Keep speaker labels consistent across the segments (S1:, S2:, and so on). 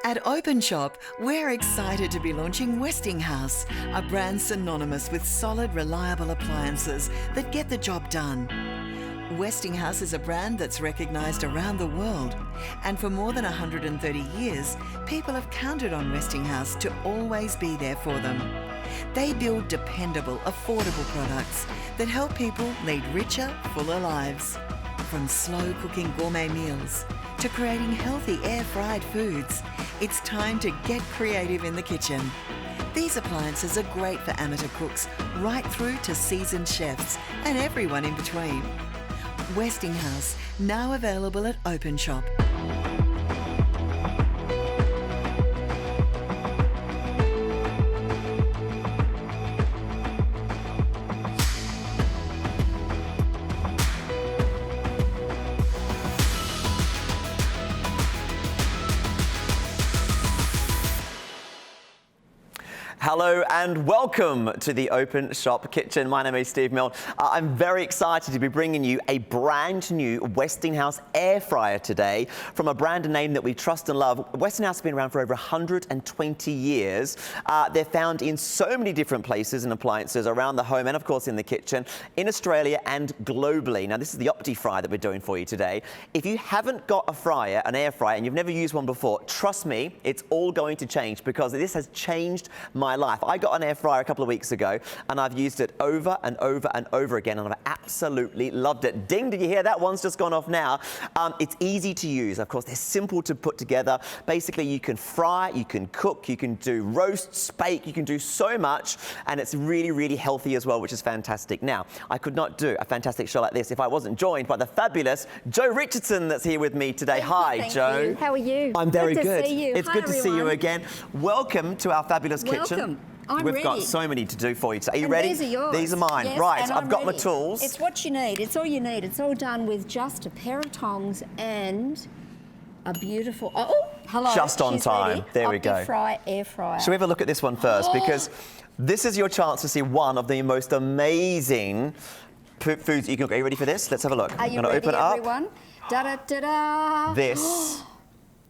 S1: At Openshop, we're excited to be launching Westinghouse, a brand synonymous with solid, reliable appliances that get the job done. Westinghouse is a brand that's recognised around the world, and for more than 130 years, people have counted on Westinghouse to always be there for them. They build dependable, affordable products that help people lead richer, fuller lives. From slow cooking gourmet meals to creating healthy air-fried foods, it's time to get creative in the kitchen. These appliances are great for amateur cooks, right through to seasoned chefs and everyone in between. Westinghouse, now available at Openshop.
S2: Hello and welcome to the Openshop Kitchen. My name is Steve Milne. I'm very excited to be bringing you a brand new Westinghouse air fryer today from a brand name that we trust and love. Westinghouse has been around for over 120 years. They're found in so many different places and appliances around the home and of course in the kitchen, in Australia and globally. Now this is the Opti fryer that we're doing for you today. If you haven't got a fryer, an air fryer, and you've never used one before, trust me, it's all going to change because this has changed my life. I got an air fryer a couple of weeks ago and I've used it over and over and over again and I've absolutely loved it. Ding, did you hear that? One's just gone off now. It's easy to use. Of course, they're simple to put together. Basically, you can fry, you can cook, you can do roasts, bake, you can do so much, and it's really, really healthy as well, which is fantastic. Now, I could not do a fantastic show like this if I wasn't joined by the fabulous Jo Richardson that's here with me today. Hi, Jo.
S3: How are you?
S2: I'm very good.
S3: Good to see you.
S2: It's
S3: Hi,
S2: good to see you again. Welcome to our fabulous kitchen.
S3: Welcome. I'm
S2: We've
S3: ready.
S2: got so many to do for you today. Are you
S3: And
S2: ready?
S3: These are yours.
S2: These are mine.
S3: Yes,
S2: right,
S3: and
S2: I've got my
S3: ready.
S2: tools.
S3: It's what you need. It's all you need. It's all done with just a pair of tongs and a beautiful... Oh, hello.
S2: Just on
S3: She's
S2: time.
S3: ready.
S2: There we go.
S3: Opti air fryer.
S2: Shall we have a look at this one first? Because this is your chance to see one of the most amazing foods that you can cook. Are you ready for this? Let's have a look.
S3: Are you
S2: I'm going
S3: ready,
S2: to open it up.
S3: everyone? Da-da-da-da.
S2: This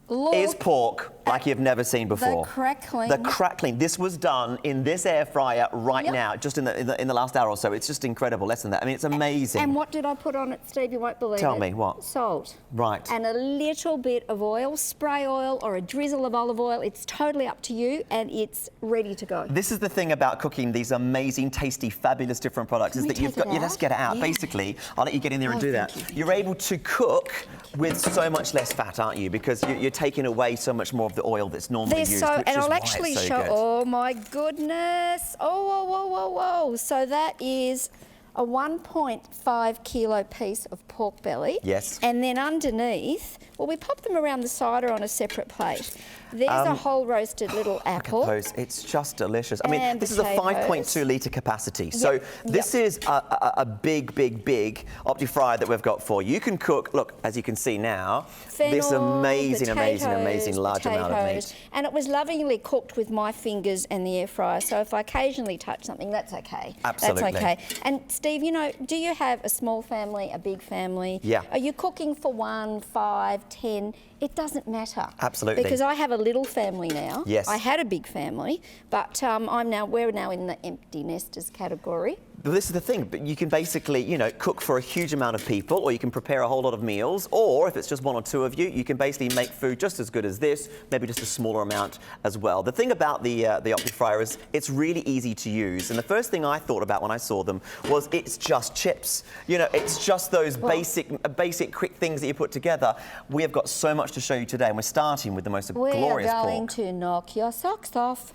S3: Look
S2: is pork like you've never seen before.
S3: The crackling.
S2: The crackling. This was done in this air fryer right
S3: Yep.
S2: now, just in the last hour or so. It's just incredible. Less than that. I mean, it's amazing.
S3: And what did I put on it, Steve? You won't believe it.
S2: Tell me, what?
S3: Salt.
S2: Right.
S3: And a little bit of oil, spray oil or a drizzle of olive oil. It's totally up to you and it's ready to go.
S2: This is the thing about cooking these amazing, tasty, fabulous different products is that you've got... Yeah, let's get it out.
S3: Yeah.
S2: Basically, I'll let you get in there and do that.
S3: Thank you.
S2: You're able to cook with so much less fat, aren't you? Because you're taking away so much more of the oil that's normally used,
S3: So,
S2: which
S3: and
S2: is
S3: I'll
S2: why
S3: actually
S2: it's so
S3: show,
S2: good.
S3: oh my goodness. Oh, whoa, whoa, whoa, whoa. So that is a 1.5 kilo piece of pork belly.
S2: Yes.
S3: And then underneath, well, we pop them around the side or on a separate plate. There's a whole roasted little apple.
S2: Look at those. It's just delicious. I mean,
S3: And
S2: this is a
S3: potatoes.
S2: 5.2 litre capacity. So
S3: Yep,
S2: this is a big, big, big Opti fryer that we've got for you. You can cook, look, as you can see now, this
S3: Fennel,
S2: amazing, amazing,
S3: potatoes,
S2: amazing large amount of meat.
S3: And it was lovingly cooked with my fingers and the air fryer. So if I occasionally touch something, that's okay.
S2: Absolutely.
S3: That's okay. And Steve, you know, do you have a small family, a big family?
S2: Yeah.
S3: Are you cooking for 1, 5, 10? It doesn't matter.
S2: Absolutely.
S3: Because I have a little family now.
S2: Yes.
S3: I had a big family, but we're now in the empty nesters category.
S2: But this is the thing, but you can basically, you know, cook for a huge amount of people, or you can prepare a whole lot of meals, or if it's just one or two of you, you can basically make food just as good as this, maybe just a smaller amount as well. The thing about the Opti fryer is it's really easy to use, and the first thing I thought about when I saw them was it's just chips. You know, it's just those basic quick things that you put together. We have got so much to show you today, and we're starting with the most glorious
S3: We're going
S2: pork.
S3: to knock your socks off.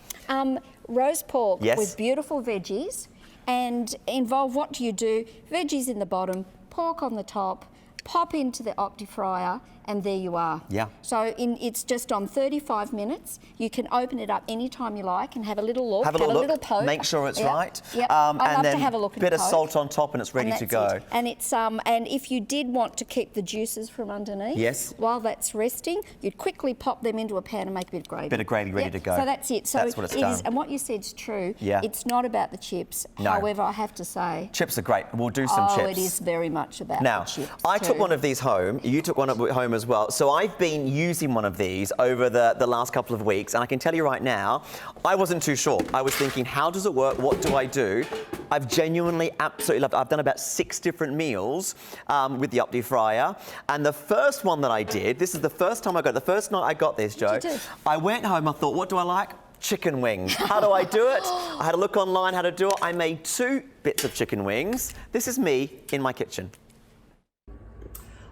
S3: Roast pork
S2: Yes.
S3: with beautiful veggies. And involve, what do you do? Veggies in the bottom, pork on the top, pop into the Opti fryer, and there you are.
S2: Yeah.
S3: So it's just on 35 minutes. You can open it up anytime you like and have a little look.
S2: Have a little
S3: poke.
S2: Make sure it's
S3: Yep.
S2: right.
S3: Yep.
S2: And
S3: I love
S2: then
S3: to have a look and
S2: bit of
S3: poke.
S2: salt on top, and it's ready
S3: And
S2: to
S3: that's
S2: go.
S3: it. And it's and if you did want to keep the juices from underneath,
S2: Yes.
S3: while that's resting, you'd quickly pop them into a pan and make a bit of gravy.
S2: Bit of gravy ready
S3: Yep.
S2: to go.
S3: So that's it. So
S2: That's what it's
S3: it
S2: done.
S3: is, and what you said's true.
S2: Yeah.
S3: It's not about the chips.
S2: No.
S3: However, I have to say,
S2: Chips are great. We'll do some chips.
S3: it is very much about
S2: Now,
S3: the chips.
S2: I took took one of these home. You took one home as well. So I've been using one of these over the last couple of weeks, and I can tell you right now, I wasn't too sure. I was thinking, how does it work? What do I do? I've genuinely absolutely loved it. I've done about 6 different meals with the Opti fryer, and the first one that I did, this is the first time I got it. The first night I got this, Joe, I went home, I thought, what do I like? Chicken wings. How do I do it? I had a look online how to do it. I made 2 bits of chicken wings. This is me in my kitchen.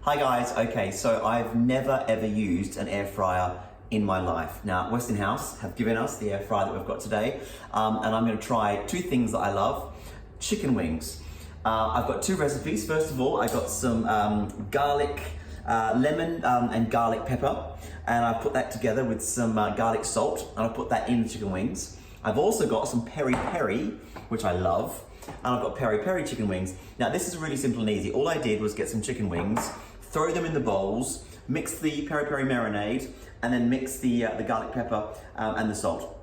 S2: Hi guys, okay, so I've never ever used an air fryer in my life. Now, Westinghouse have given us the air fryer that we've got today, and I'm going to try 2 things that I love. Chicken wings. I've got 2 recipes. First of all, I got some garlic, lemon and garlic pepper, and I put that together with some garlic salt, and I put that in the chicken wings. I've also got some peri-peri, which I love, and I've got peri-peri chicken wings. Now, this is really simple and easy. All I did was get some chicken wings, throw them in the bowls, mix the peri-peri marinade, and then mix the garlic pepper and the salt.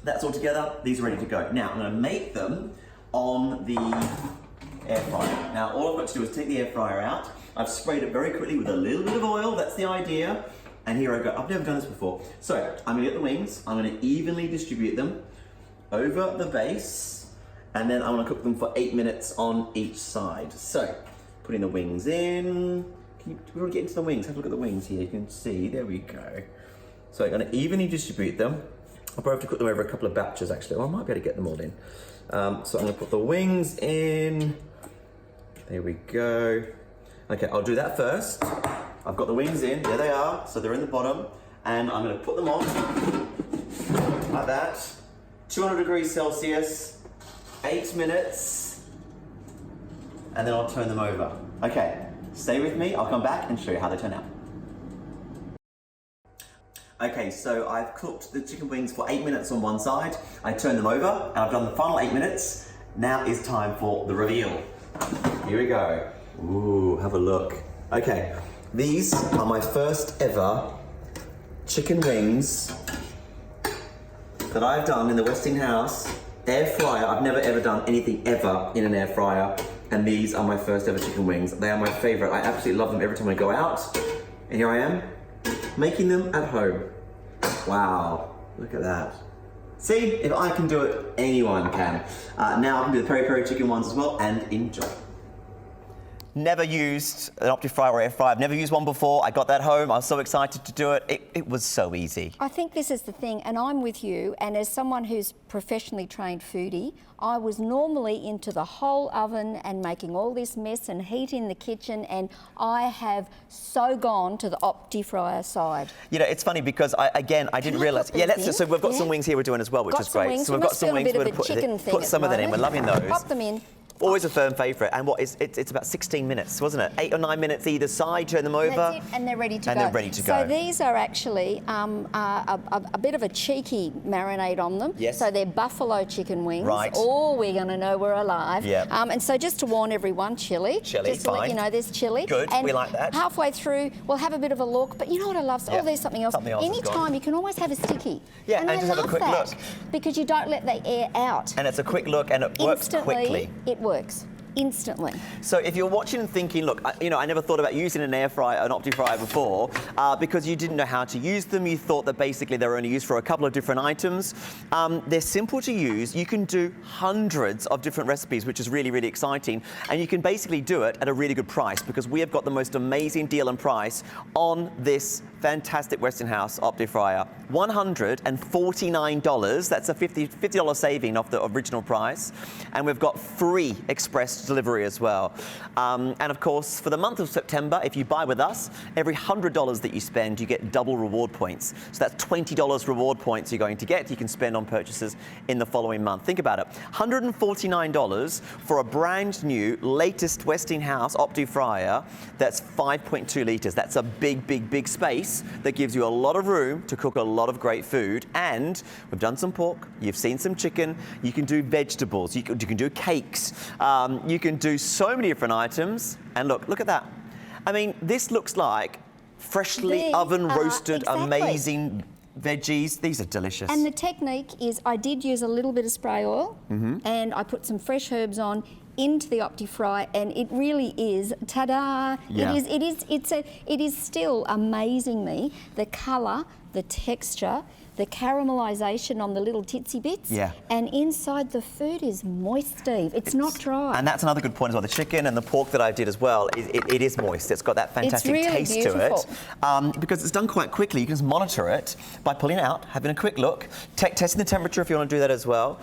S2: That's all together. These are ready to go. Now, I'm going to make them on the air fryer. Now, all I've got to do is take the air fryer out. I've sprayed it very quickly with a little bit of oil. That's the idea. And here I go. I've never done this before. So, I'm going to get the wings. I'm going to evenly distribute them over the base. And then I'm going to cook them for 8 minutes on each side. So, putting the wings in. We want to get into the wings. Have a look at the wings here. You can see. There we go. So, I'm going to evenly distribute them. I'll probably have to cook them over a couple of batches, actually. Well, I might be able to get them all in. So, I'm going to put the wings in. There we go. Okay, I'll do that first. I've got the wings in, there they are, so they're in the bottom, and I'm going to put them on, like that, 200 degrees Celsius, 8 minutes, and then I'll turn them over. Okay, stay with me, I'll come back and show you how they turn out. Okay, so I've cooked the chicken wings for 8 minutes on one side, I turned them over, and I've done the final 8 minutes. Now is time for the reveal. Here we go. Ooh, have a look. Okay. These are my first ever chicken wings that I've done in the Westinghouse air fryer. I've never ever done anything ever in an air fryer, and these are my first ever chicken wings. They are my favorite. I absolutely love them every time I go out. And here I am, making them at home. Wow, look at that. See, if I can do it, anyone can. Now I can do the peri-peri chicken ones as well, and enjoy. Never used an Opti fryer or air fryer. I've never used one before. I got that home. I was so excited to do it. It was so easy.
S3: I think this is the thing, and I'm with you, and as someone who's professionally trained foodie, I was normally into the whole oven and making all this mess and heat in the kitchen, and I have so gone to the Opti fryer side.
S2: You know, it's funny because I didn't realise. Yeah, let's just, so we've got some wings here we're doing as well, which is great.
S3: Wings.
S2: So we've got some wings.
S3: We're going to
S2: put some of them in. We're loving those.
S3: Pop them in.
S2: Always a firm favourite, and it's about 16 minutes, wasn't it? 8 or 9 minutes either side, turn them over.
S3: That's it, and they're ready to go.
S2: And they're ready to go.
S3: So these are actually a bit of a cheeky marinade on them.
S2: Yes.
S3: So they're buffalo chicken wings.
S2: Right.
S3: Oh, we're going to know we're alive.
S2: Yep.
S3: And so just to warn everyone, chili.
S2: Chili,
S3: just to
S2: fine.
S3: let you know, there's chili.
S2: Good,
S3: and
S2: we like that.
S3: Halfway through, we'll have a bit of a look. But you know what I love? Oh, there's something else.
S2: Something else is
S3: Anytime
S2: gone.
S3: you can always have a sticky.
S2: Yeah, and
S3: I
S2: just have a
S3: love
S2: quick
S3: that
S2: look.
S3: because you don't let the air out.
S2: And it's a quick look, and it works quickly.
S3: It works. Instantly.
S2: So if you're watching and thinking, look, I never thought about using an air fryer, an Opti fryer before, because you didn't know how to use them. You thought that basically they were only used for a couple of different items. They're simple to use. You can do hundreds of different recipes, which is really, really exciting. And you can basically do it at a really good price because we have got the most amazing deal and price on this fantastic Westinghouse Opti fryer. $149. That's a $50 saving off the original price. And we've got free express delivery as well. And of course, for the month of September, if you buy with us, every $100 that you spend, you get double reward points. So that's $20 reward points you're going to get. You can spend on purchases in the following month. Think about it. $149 for a brand new, latest Westinghouse Opti fryer that's 5.2 litres. That's a big, big, big space that gives you a lot of room to cook a lot of great food. And we've done some pork, you've seen some chicken, you can do vegetables, you can do cakes, you can do so many different items. And look at that. I mean, this looks like freshly oven roasted, amazing veggies. These are delicious.
S3: And the technique is I did use a little bit of spray oil and I put some fresh herbs on. into the Opti fry, and it really is, ta-da!
S2: Yeah.
S3: It is still amazing me, the colour, the texture, the caramelisation on the little titsy bits.
S2: Yeah.
S3: And inside the food is moist, Steve. It's not dry.
S2: And that's another good point as well. The chicken and the pork that I did as well, it is moist. It's got that fantastic
S3: really
S2: taste
S3: beautiful.
S2: to it. Because it's done quite quickly. You can just monitor it by pulling it out, having a quick look, testing the temperature if you want to do that as well.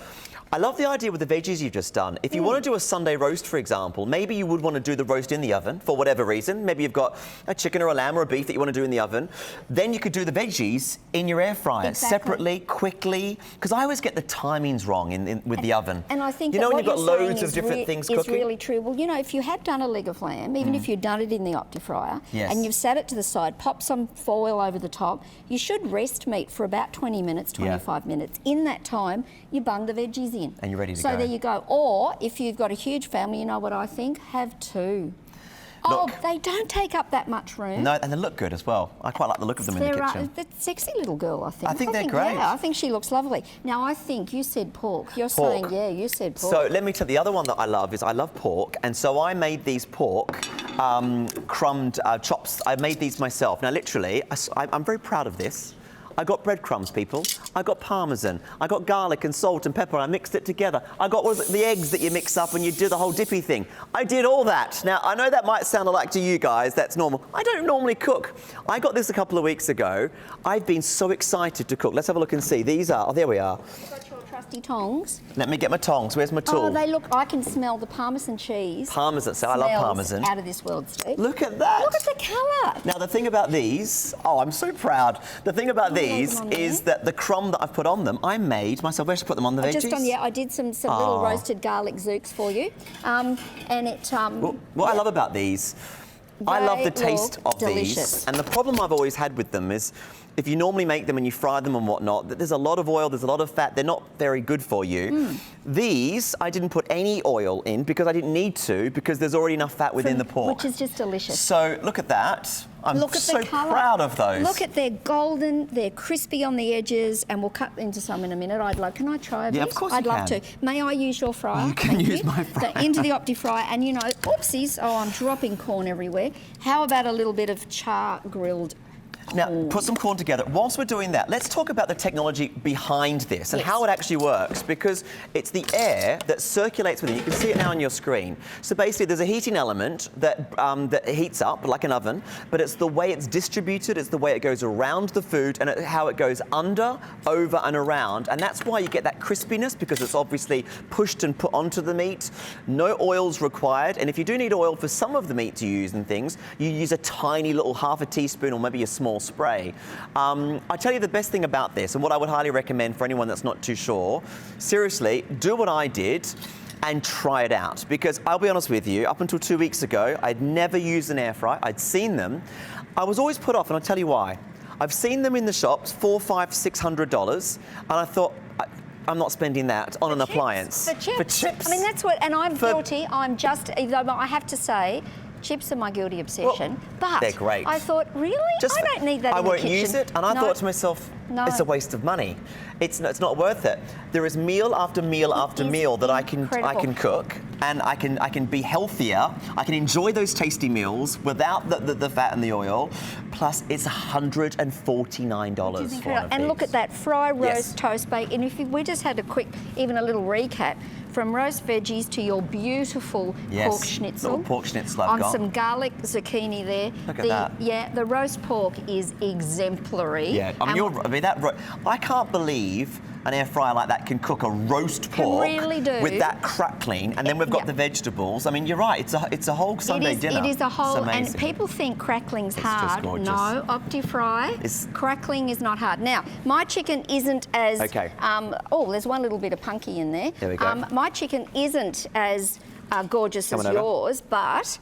S2: I love the idea with the veggies you've just done. If you want to do a Sunday roast, for example, maybe you would want to do the roast in the oven for whatever reason. Maybe you've got a chicken or a lamb or a beef that you want to do in the oven. Then you could do the veggies in your air fryer separately, quickly. Because I always get the timings wrong with the oven.
S3: And I think
S2: you know
S3: that
S2: when you've got loads of different things cooking?
S3: It's really true. Well, you know, if you had done a leg of lamb, even if you'd done it in the Opti fryer, and you've sat it to the side, pop some foil over the top, you should rest meat for about 20 minutes, 25 minutes. In that time, you bung the veggies in.
S2: And you're ready to
S3: go.
S2: So
S3: there you go. Or if you've got a huge family, you know what I think? Have two.
S2: Look,
S3: they don't take up that much room.
S2: No, and they look good as well. I quite like the look of them in the kitchen.
S3: That sexy little girl, I think.
S2: I think they're great.
S3: Yeah, I think she looks lovely. Now, I think you said pork. You're saying, yeah, you said pork.
S2: So let me tell you, the other one that I love is I love pork, and so I made these pork crumbed chops. I made these myself. Now, literally, I'm very proud of this. I got breadcrumbs, people. I got parmesan. I got garlic and salt and pepper. I mixed it together. I got the eggs that you mix up and you do the whole dippy thing. I did all that. Now, I know that might sound like to you guys, that's normal. I don't normally cook. I got this a couple of weeks ago. I've been so excited to cook. Let's have a look and see. These are, there we are.
S3: Trusty tongs.
S2: Let me get my tongs. Where's my tool?
S3: Oh, they look, I can smell the parmesan cheese.
S2: Parmesan, so I love parmesan.
S3: Out of this world, Steve.
S2: Look at that.
S3: Look at the colour.
S2: Now, the thing about these, I'm so proud. The thing about these is that the crumb that I've put on them, I made myself. Where should I put them on the veggies?
S3: I did some little roasted garlic zooks for you.
S2: What I love about these, I love the taste of these. And the problem I've always had with them is, if you normally make them and you fry them and whatnot, there's a lot of oil, there's a lot of fat, they're not very good for you. These, I didn't put any oil in because I didn't need to, because there's already enough fat within the pork.
S3: Which is just delicious.
S2: So look at that. I'm so proud of those.
S3: Look at, they're golden, they're crispy on the edges, and we'll cut into some in a minute. Can I try a bit?
S2: Yeah, of course
S3: I'd
S2: you
S3: love
S2: can.
S3: to. May I use your fryer?
S2: You can use my fryer.
S3: So into the Opti fryer, and you know, oopsies, I'm dropping corn everywhere. How about a little bit of char grilled
S2: Now, put some corn together. Whilst we're doing that, let's talk about the technology behind this and how it actually works, because it's the air that circulates within. You can see it now on your screen. So basically, there's a heating element that heats up like an oven, but it's the way it's distributed, it's the way it goes around the food, and how it goes under, over, and around. And that's why you get that crispiness, because it's obviously pushed and put onto the meat. No oil's required, and if you do need oil for some of the meat to use and things, you use a tiny little half a teaspoon or maybe a small spray. I tell you the best thing about this, and what I would highly recommend for anyone that's not too sure, seriously, do what I did and try it out. Because I'll be honest with you, up until 2 weeks ago, I'd never used an air fryer. I'd seen them. I was always put off, and I'll tell you why. I've seen them in the shops, $400, $500, $600, and I thought, I'm not spending that on an appliance.
S3: For chips. I mean, that's what, and I'm guilty. I have to say, chips are my guilty obsession, but
S2: they're great.
S3: I thought, really? I don't need that in the kitchen.
S2: I won't use it, and I thought to myself, it's a waste of money. It's not worth it. There is meal after meal after meal that I can cook, and I can be healthier. I can enjoy those tasty meals without the fat and the oil. Plus, it's $149 for one of
S3: And
S2: these.
S3: look at that, fry, roast, toast, bake. And if we just had even a little recap, from roast veggies to your beautiful pork schnitzel.
S2: Little pork schnitzel I've got.
S3: On some garlic zucchini there.
S2: Look at that.
S3: Yeah, the roast pork is exemplary.
S2: Yeah, I can't believe an air fryer like that can cook a roast pork with that crackling, and then we've got the vegetables. I mean, you're right. It's a whole Sunday dinner.
S3: It is a whole,
S2: and
S3: people think crackling's hard.
S2: Just
S3: no, Opti fry. Crackling is not hard. Now, my chicken isn't as.
S2: Okay.
S3: There's one little bit of punky in there.
S2: There we go.
S3: My chicken isn't as gorgeous as yours, but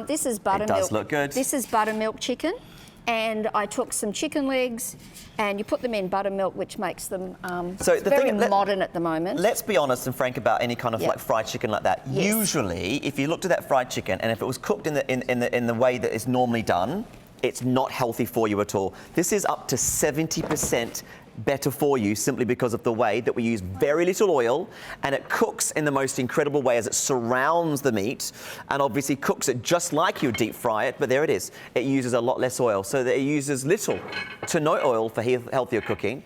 S3: this is buttermilk.
S2: It does look good.
S3: This is buttermilk chicken. And I took some chicken legs, and you put them in buttermilk, which makes them very modern at the moment.
S2: Let's be honest and frank about any kind of like fried chicken like that. Yes. Usually, if you looked at that fried chicken, and if it was cooked in the way that it's normally done, it's not healthy for you at all. This is up to 70% better for you simply because of the way that we use very little oil, and it cooks in the most incredible way as it surrounds the meat and obviously cooks it just like you deep fry it, but there it is. It uses a lot less oil, so that it uses little to no oil for healthier cooking.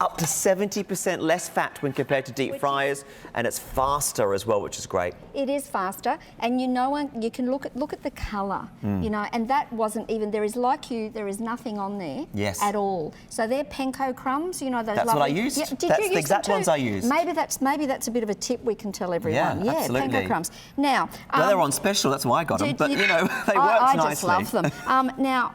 S2: Up to 70% less fat when compared to deep fryers, and it's faster as well, which is great.
S3: It is faster, and you can look at the colour, you know, and that wasn't even, there is nothing on there at all. So they're panko crumbs, you know, those
S2: That's
S3: lovely,
S2: what I used.
S3: Yeah,
S2: That's the exact ones I used.
S3: Maybe that's a bit of a tip we can tell everyone.
S2: Yeah, absolutely.
S3: Panko crumbs. Now,
S2: well, they're on special, that's why I got them, but you know, they worked
S3: I
S2: nicely.
S3: just love them. Now,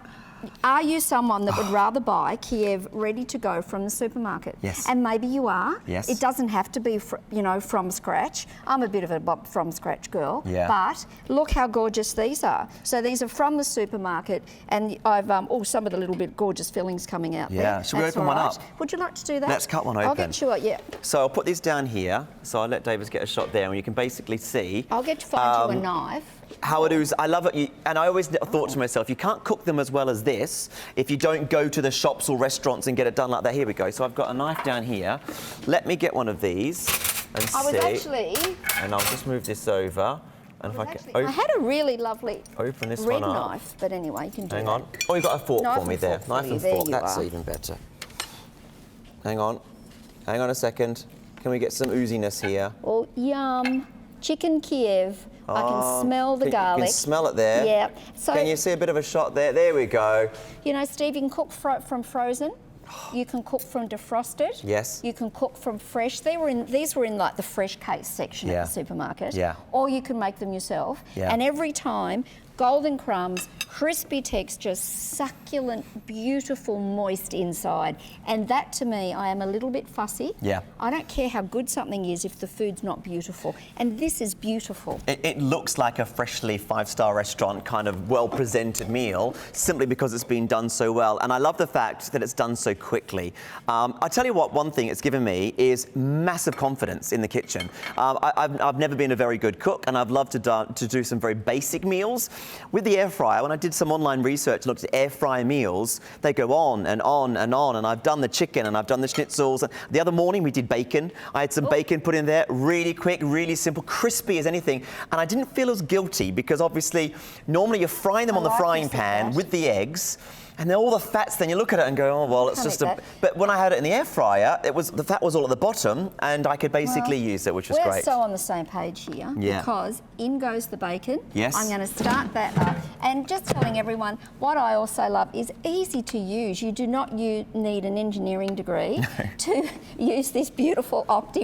S3: are you someone that would rather buy Kiev ready to go from the supermarket?
S2: Yes.
S3: And maybe you are.
S2: Yes.
S3: It doesn't have to be, from scratch. I'm a bit of a from scratch girl.
S2: Yeah.
S3: But look how gorgeous these are. So these are from the supermarket, and I've some of the little bit gorgeous fillings coming out there.
S2: Yeah. Should we open one up?
S3: Would you like to do that?
S2: Let's cut one open.
S3: I'll get you yeah.
S2: So I'll put these down here. So I'll let Davis get a shot there, and you can basically see.
S3: I'll get to find you a knife.
S2: How it is, I love it, and I always thought to myself, you can't cook them as well as this if you don't go to the shops or restaurants and get it done like that. Here we go. So I've got a knife down here. Let me get one of these and and I'll just move this over. And if I can
S3: I had a really lovely
S2: open this
S3: red
S2: one up.
S3: knife, but anyway, you can do that.
S2: Hang on. Oh, you've got a fork
S3: Knife
S2: for me
S3: and
S2: there.
S3: fork
S2: Knife
S3: for
S2: and
S3: you.
S2: fork.
S3: There you
S2: That's
S3: are.
S2: even better. Hang on. Hang on a second. Can we get some ooziness here?
S3: Oh, yum. Chicken Kiev. I can smell the garlic.
S2: You can smell it there.
S3: Yeah. So,
S2: can you see a bit of a shot there? There we go.
S3: You know, Steve, you can cook from frozen. You can cook from defrosted.
S2: Yes.
S3: You can cook from fresh. These were in like the fresh case section at the supermarket.
S2: Yeah.
S3: Or you can make them yourself.
S2: Yeah.
S3: And every time, golden crumbs, crispy texture, succulent, beautiful, moist inside. And that to me, I am a little bit fussy.
S2: Yeah.
S3: I don't care how good something is if the food's not beautiful. And this is beautiful.
S2: It looks like a freshly five-star restaurant kind of well-presented meal simply because it's been done so well. And I love the fact that it's done so quickly. I tell you what, one thing it's given me is massive confidence in the kitchen. I've never been a very good cook, and I've loved to do some very basic meals. With the air fryer, when I did some online research, looked at air fryer meals, they go on and on and on. And I've done the chicken and I've done the schnitzels. And the other morning we did bacon. I had some bacon put in there, really quick, really simple, crispy as anything. And I didn't feel as guilty because obviously normally you're frying them on the frying pan with the eggs. And then all the fats, then you look at it and go, oh, well, it's just a... But when I had it in the air fryer, the fat was all at the bottom, and I could basically use it, which was great.
S3: We're so on the same page here, because in goes the bacon.
S2: Yes.
S3: I'm going to start that up. And just telling everyone, what I also love is easy to use. You do not need an engineering degree to use this beautiful Opti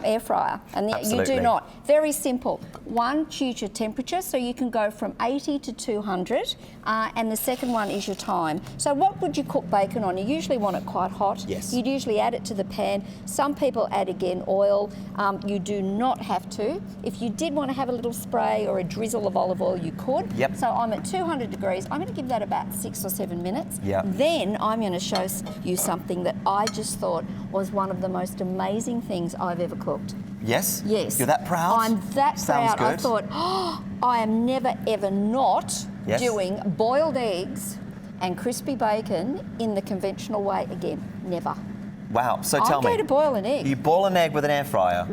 S3: air fryer. And you do not. Very simple. One, choose your temperature, so you can go from 80 to 200, and the second one is your time. So what would you cook bacon on? You usually want it quite hot.
S2: Yes.
S3: You'd usually add it to the pan. Some people add again oil. You do not have to. If you did want to have a little spray or a drizzle of olive oil, you could.
S2: Yep.
S3: So I'm at 200 degrees. I'm going to give that about 6 or 7 minutes.
S2: Yep.
S3: Then I'm going to show you something that I just thought was one of the most amazing things I've ever cooked.
S2: Yes?
S3: Yes.
S2: You're that proud?
S3: I'm that
S2: Sounds
S3: proud.
S2: good.
S3: I thought, oh, I am never ever not doing boiled eggs and crispy bacon in the conventional way again. Never.
S2: Wow. So tell me.
S3: I'm going to boil an egg.
S2: You boil an egg with an air fryer?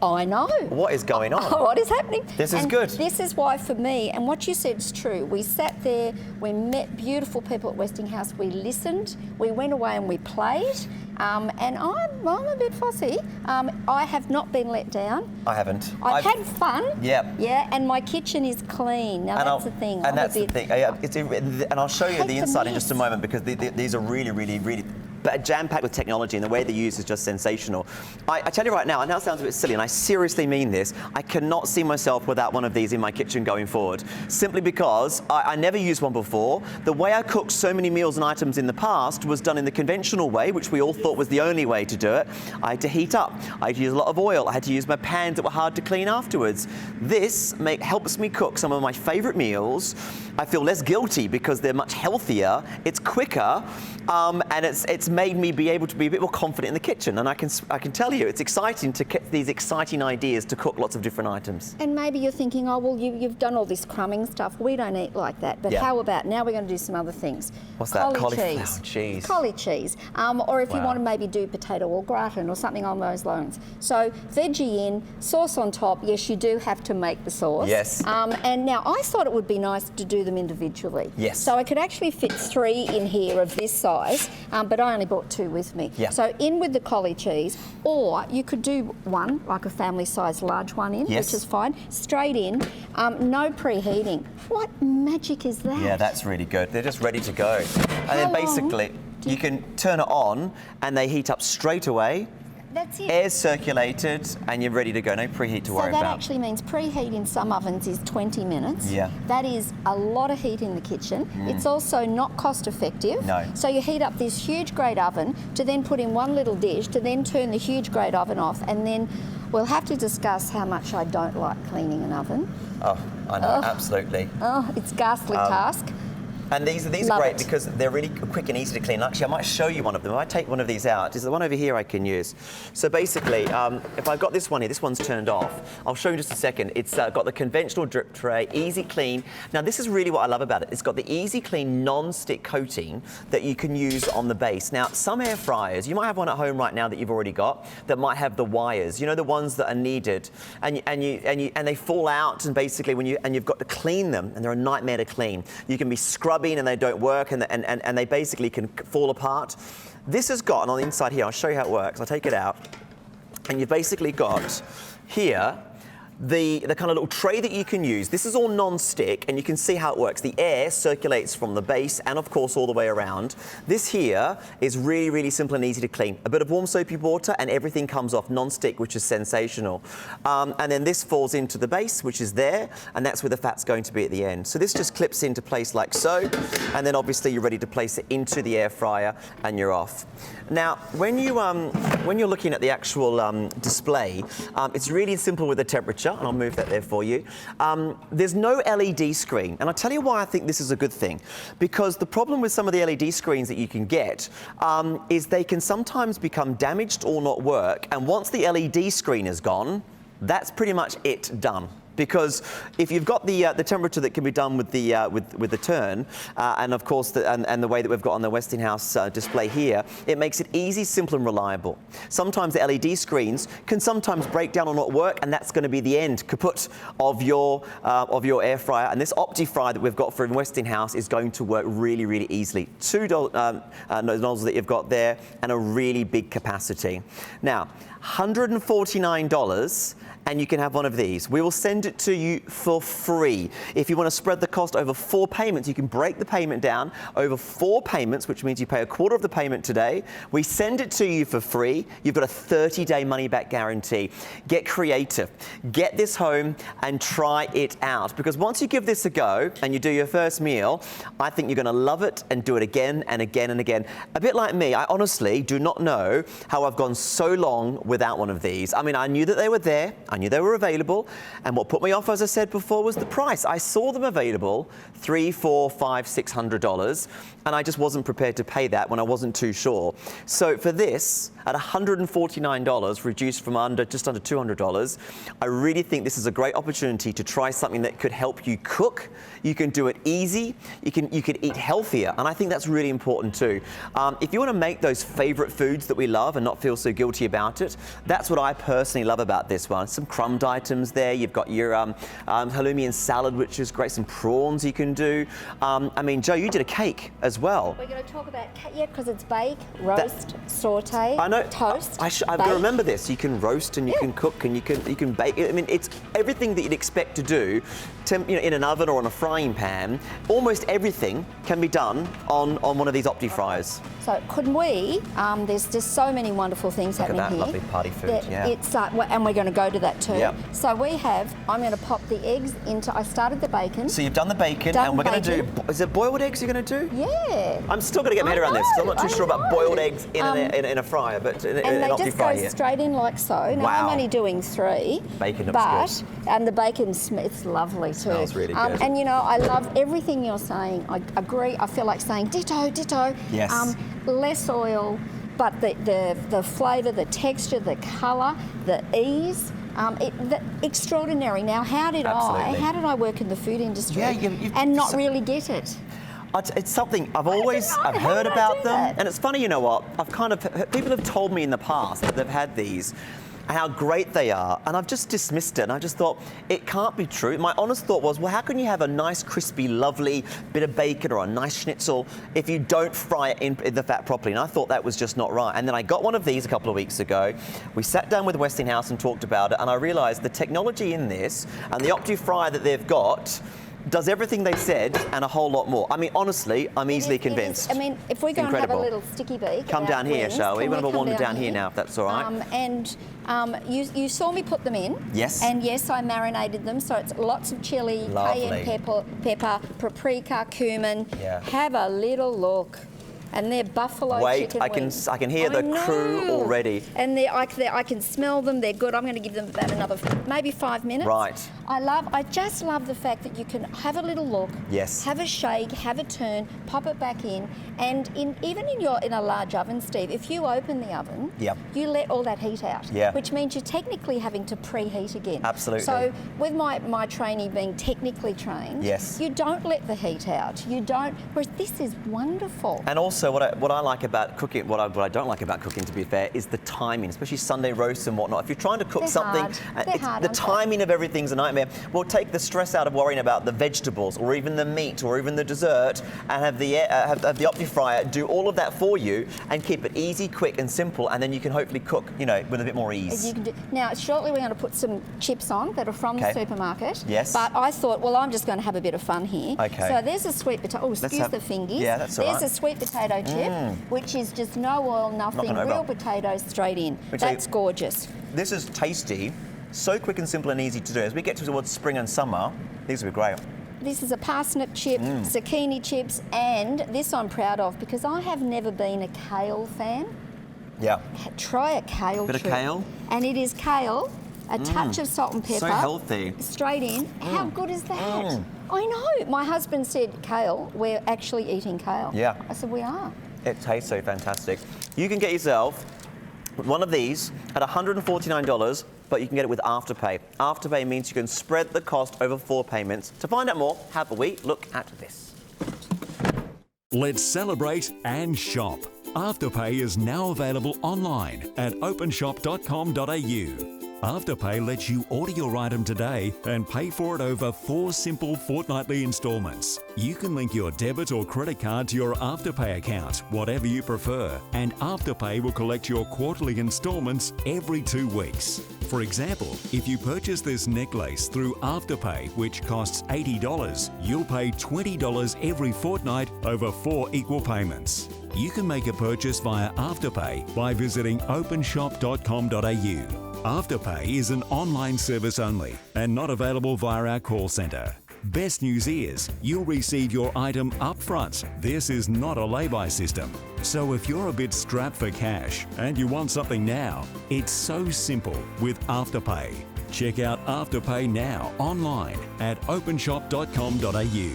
S3: I know.
S2: What is going on?
S3: What is happening?
S2: This is good.
S3: This is why, for me, and what you said is true. We sat there, we met beautiful people at Westinghouse, we listened, we went away and we played. And I'm a bit fussy. I have not been let down.
S2: I haven't.
S3: I've had fun.
S2: Yep.
S3: Yeah, and my kitchen is clean. Now, that's the thing.
S2: And that's the thing. And I'll show you the inside in just a moment, because these are really, really, really jam-packed with technology, and the way they're used is just sensational. I tell you right now, I know it sounds a bit silly, and I seriously mean this, I cannot see myself without one of these in my kitchen going forward, simply because I never used one before. The way I cooked so many meals and items in the past was done in the conventional way, which we all thought was the only way to do it. I had to heat up, I had to use a lot of oil, I had to use my pans that were hard to clean afterwards. This helps me cook some of my favourite meals. I feel less guilty because they're much healthier, it's quicker, and it's made me be able to be a bit more confident in the kitchen, and I can tell you, it's exciting to get these exciting ideas to cook lots of different items.
S3: And maybe you're thinking, oh, well, you've done all this crumbing stuff. We don't eat like that. But how about now we're going to do some other things?
S2: What's that? Cauliflower cheese.
S3: Collie cheese. Or if you want to maybe do potato au gratin or something on those lines. So veggie in, sauce on top. Yes, you do have to make the sauce.
S2: Yes.
S3: And now I thought it would be nice to do them individually.
S2: Yes.
S3: So I could actually fit 3 in here of this size, but I only brought 2 with me.
S2: Yeah.
S3: So in with the collie cheese, or you could do one, like a family-sized large one in, which is fine. Straight in, no preheating. What magic is that?
S2: Yeah, that's really good. They're just ready to go. And then basically, you can turn it on and they heat up straight away.
S3: That's it.
S2: Air's circulated and you're ready to go. No preheat to worry about.
S3: So that actually means preheat in some ovens is 20 minutes.
S2: Yeah.
S3: That is a lot of heat in the kitchen. It's also not cost effective.
S2: No.
S3: So you heat up this huge great oven to then put in one little dish to then turn the huge great oven off, and then we'll have to discuss how much I don't like cleaning an oven.
S2: Oh, I know, absolutely.
S3: Oh, it's a ghastly task.
S2: And these are great because they're really quick and easy to clean. Actually, I might show you one of them. If I take one of these out, is the one over here I can use. So basically, if I've got this one here, this one's turned off. I'll show you in just a second. It's got the conventional drip tray, easy clean. Now, this is really what I love about it. It's got the easy clean non-stick coating that you can use on the base. Now, some air fryers, you might have one at home right now that you've already got that might have the wires. You know, the ones that are needed, and they fall out, and basically you've got to clean them, and they're a nightmare to clean. You can be scrubbing and they don't work, and they basically can fall apart. This has got, and on the inside here, I'll show you how it works. I'll take it out, and you've basically got here the kind of little tray that you can use. This is all non-stick, and you can see how it works. The air circulates from the base and, of course, all the way around. This here is really, really simple and easy to clean. A bit of warm soapy water, and everything comes off non-stick, which is sensational. And then this falls into the base, which is there, and that's where the fat's going to be at the end. So this just clips into place like so, and then obviously you're ready to place it into the air fryer, and you're off. Now, when you're looking at the actual display, it's really simple with the temperature, and I'll move that there for you. There's no LED screen, and I'll tell you why I think this is a good thing. Because the problem with some of the LED screens that you can get is they can sometimes become damaged or not work, and once the LED screen is gone, that's pretty much it, done. Because if you've got the temperature that can be done with the turn, and of course the way that we've got on the Westinghouse display here, it makes it easy, simple, and reliable. Sometimes the LED screens can sometimes break down or not work, and that's going to be the end kaput of your air fryer. And this Opti fryer that we've got from Westinghouse is going to work really, really easily. 2 nozzles that you've got there, and a really big capacity. Now, $149. And you can have one of these. We will send it to you for free. If you want to spread the cost over 4 payments, you can break the payment down over 4 payments, which means you pay a quarter of the payment today. We send it to you for free. You've got a 30-day money-back guarantee. Get creative. Get this home and try it out. Because once you give this a go and you do your first meal, I think you're going to love it and do it again and again and again. A bit like me, I honestly do not know how I've gone so long without one of these. I mean, I knew that they were there. I knew they were available, and what put me off, as I said before, was the price. I saw them available $300, $400, $500, $600, and I just wasn't prepared to pay that when I wasn't too sure. So for this, at $149, reduced from just under $200, I really think this is a great opportunity to try something that could help you cook. You can do it easy. You can eat healthier, and I think that's really important too. If you want to make those favorite foods that we love and not feel so guilty about it, that's what I personally love about this one. Some crumbed items there. You've got your halloumi and salad, which is great. Some prawns you can do. I mean, Joe, you did a cake as well.
S3: We're going to talk about cake, yeah, because it's bake, roast, saute.
S2: I know.
S3: Toast.
S2: I've got to remember this. You can roast and you can cook and you can bake. I mean, it's everything that you'd expect to do, in an oven or on a frying pan. Almost everything can be done on one of these Opti fryers.
S3: So could we? There's just so many wonderful things happening here.
S2: Look at that lovely party food. Yeah.
S3: It's and we're going to go to that too.
S2: Yep.
S3: So I'm going to pop the eggs into. I started the bacon.
S2: So you've done the bacon, and we're going to do. Is it boiled eggs you're going to do?
S3: Yeah.
S2: I'm still going to get my head around this because I'm not too sure about boiled eggs in a fryer, but in an Opti fryer.
S3: And they just go straight in like so. Now I'm only doing 3.
S2: Bacon looks good.
S3: And the bacon, it's lovely too.
S2: Smells really good.
S3: And you know, I love everything you're saying. I agree. I feel like saying ditto, ditto.
S2: Yes.
S3: Less oil, but the flavour, the texture, the colour, the ease. Extraordinary. Now, how did I work in the food industry and not really get it?
S2: It's something I've heard about them, and it's funny, you know what? People have told me in the past that they've had these, and how great they are, and I've just dismissed it, and I just thought, it can't be true. My honest thought was, well, how can you have a nice, crispy, lovely bit of bacon or a nice schnitzel if you don't fry it in the fat properly? And I thought that was just not right. And then I got one of these a couple of weeks ago. We sat down with Westinghouse and talked about it, and I realised the technology in this and the Opti fryer that they've got does everything they said and a whole lot more. I mean, honestly, I'm easily convinced.
S3: I mean, if we go and have a little sticky beak.
S2: Come down here, shall we? We're going to wander down here now, if that's all right.
S3: You saw me put them in.
S2: Yes.
S3: And yes, I marinated them. So it's lots of chilli, cayenne pepper, paprika, cumin.
S2: Yeah.
S3: Have a little look. And they're buffalo chicken wings.
S2: I can hear the crew already.
S3: And I can smell them. They're good. I'm going to give them about another maybe 5 minutes.
S2: Right.
S3: I just love the fact that you can have a little look.
S2: Yes.
S3: Have a shake, have a turn, pop it back in, and even in a large oven, Steve, if you open the oven, you let all that heat out.
S2: Yeah.
S3: Which means you're technically having to preheat again.
S2: Absolutely.
S3: So with my trainee being technically trained, you don't let the heat out. You don't. Whereas this is wonderful.
S2: And also, what I like about cooking, what I don't like about cooking, to be fair, is the timing, especially Sunday roasts and whatnot. If you're trying to cook the timing of everything's a nightmare. Well, take the stress out of worrying about the vegetables, or even the meat, or even the dessert, and have the Opti fryer do all of that for you and keep it easy, quick, and simple. And then you can hopefully cook, with a bit more ease.
S3: Now, shortly we're going to put some chips on that are from the supermarket.
S2: Yes.
S3: But I thought, well, I'm just going to have a bit of fun here.
S2: Okay.
S3: So there's a sweet potato. Oh, excuse the fingers.
S2: Yeah, that's all right.
S3: There's a sweet potato chip, which is just no oil, nothing, real potatoes straight in. That's gorgeous.
S2: This is tasty, so quick and simple and easy to do. As we get towards spring and summer, these will be great.
S3: This is a parsnip chip, zucchini chips, and this I'm proud of because I have never been a kale fan.
S2: Yeah.
S3: Try a kale
S2: Bit
S3: chip.
S2: of kale.
S3: And it is kale, a touch of salt and pepper.
S2: So healthy.
S3: Straight in. How good is that? I know. My husband said, kale, we're actually eating kale.
S2: Yeah.
S3: I said, we are.
S2: It tastes so fantastic. You can get yourself one of these at $149, but you can get it with Afterpay. Afterpay means you can spread the cost over 4 payments. To find out more, have a wee look at this.
S4: Let's celebrate and shop. Afterpay is now available online at openshop.com.au. Afterpay lets you order your item today and pay for it over 4 simple fortnightly instalments. You can link your debit or credit card to your Afterpay account, whatever you prefer, and Afterpay will collect your quarterly instalments every 2 weeks. For example, if you purchase this necklace through Afterpay, which costs $80, you'll pay $20 every fortnight over 4 equal payments. You can make a purchase via Afterpay by visiting openshop.com.au. Afterpay is an online service only and not available via our call centre. Best news is you'll receive your item upfront. This is not a lay-by system. So if you're a bit strapped for cash and you want something now, it's so simple with Afterpay. Check out Afterpay now online at openshop.com.au.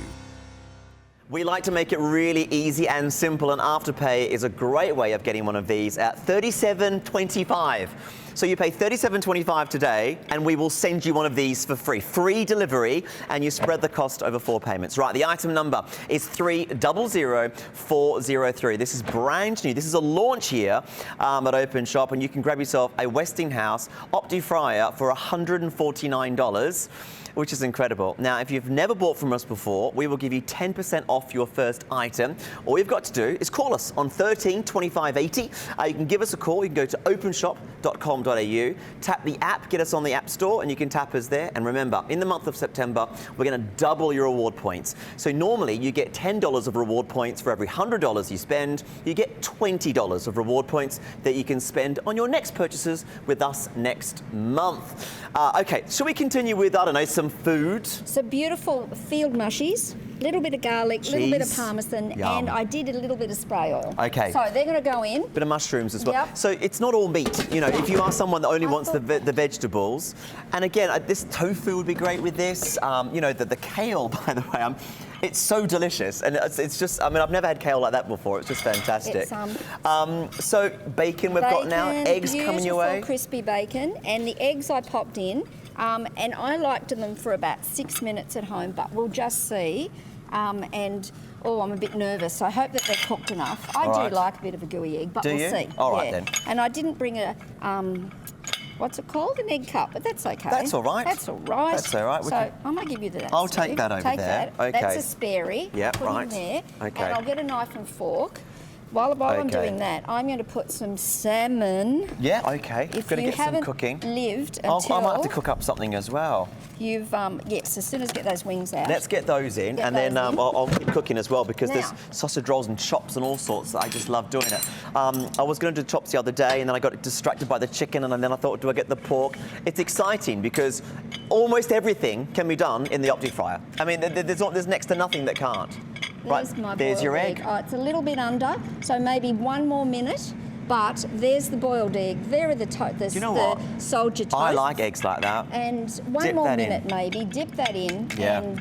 S2: We like to make it really easy and simple, and Afterpay is a great way of getting one of these at $37.25. So you pay $37.25 today, and we will send you one of these for free. Free delivery, and you spread the cost over 4 payments. Right, the item number is 300403. This is brand new. This is a launch here at Openshop, and you can grab yourself a Westinghouse Opti fryer for $149. Which is incredible. Now, if you've never bought from us before, we will give you 10% off your first item. All you've got to do is call us on 13 25 80. You can give us a call. You can go to openshop.com.au, tap the app, get us on the App Store, and you can tap us there. And remember, in the month of September, we're going to double your reward points. So normally, you get $10 of reward points for every $100 you spend. You get $20 of reward points that you can spend on your next purchases with us next month. Okay, shall we continue with, I don't know, some food?
S3: So beautiful field mushies. little bit of garlic, a little bit of
S2: Cheese.
S3: parmesan,
S2: Yum.
S3: and I did a little bit of spray oil.
S2: Okay.
S3: So they're going to go in.
S2: Bit of mushrooms as well.
S3: Yep.
S2: So it's not all meat. You know, if you are someone that only wants the vegetables, and again, this tofu would be great with this. You know, the kale, by the way, it's so delicious, and it's just. I mean, I've never had kale like that before. It's just fantastic.
S3: It's,
S2: so bacon we've got now. Eggs coming your way.
S3: Beautiful crispy bacon, and the eggs I popped in, and I liked them for about 6 minutes at home, but we'll just see. And I'm a bit nervous, so I hope that they're cooked enough. I do like a bit of a gooey egg, but we'll see.
S2: All right then.
S3: And I didn't bring a what's it called? An egg cup, but that's okay.
S2: That's all right.
S3: That's all right.
S2: That's all right.
S3: So I'm going to give you that.
S2: I'll
S3: Steve.
S2: take that over
S3: take
S2: there.
S3: That.
S2: Okay.
S3: That's a sperry.
S2: Yeah,
S3: Put
S2: right.
S3: in there.
S2: Okay.
S3: And I'll get a knife and fork. While I'm doing that, I'm going to put some salmon.
S2: Yeah, okay.
S3: If
S2: Gonna
S3: you
S2: get some
S3: haven't
S2: cooking.
S3: lived
S2: I
S3: until
S2: might have to cook up something as well.
S3: you've, yes, as soon as get those wings out.
S2: Let's get those in, and then I'll keep cooking as well, because there's sausage rolls and chops and all sorts. I just love doing it. I was going to do chops the other day, and then I got distracted by the chicken, and then I thought, do I get the pork? It's exciting because almost everything can be done in the Opti fryer. I mean, there's next to nothing that can't.
S3: There's my
S2: there's
S3: boiled
S2: your egg.
S3: Oh, it's a little bit under, so maybe 1 more minute. But there's the boiled egg. There are the
S2: you know what?
S3: soldier toast.
S2: I like eggs like that.
S3: And one
S2: Dip
S3: more
S2: that
S3: minute
S2: in.
S3: maybe. Dip that in.
S2: Yeah.
S3: And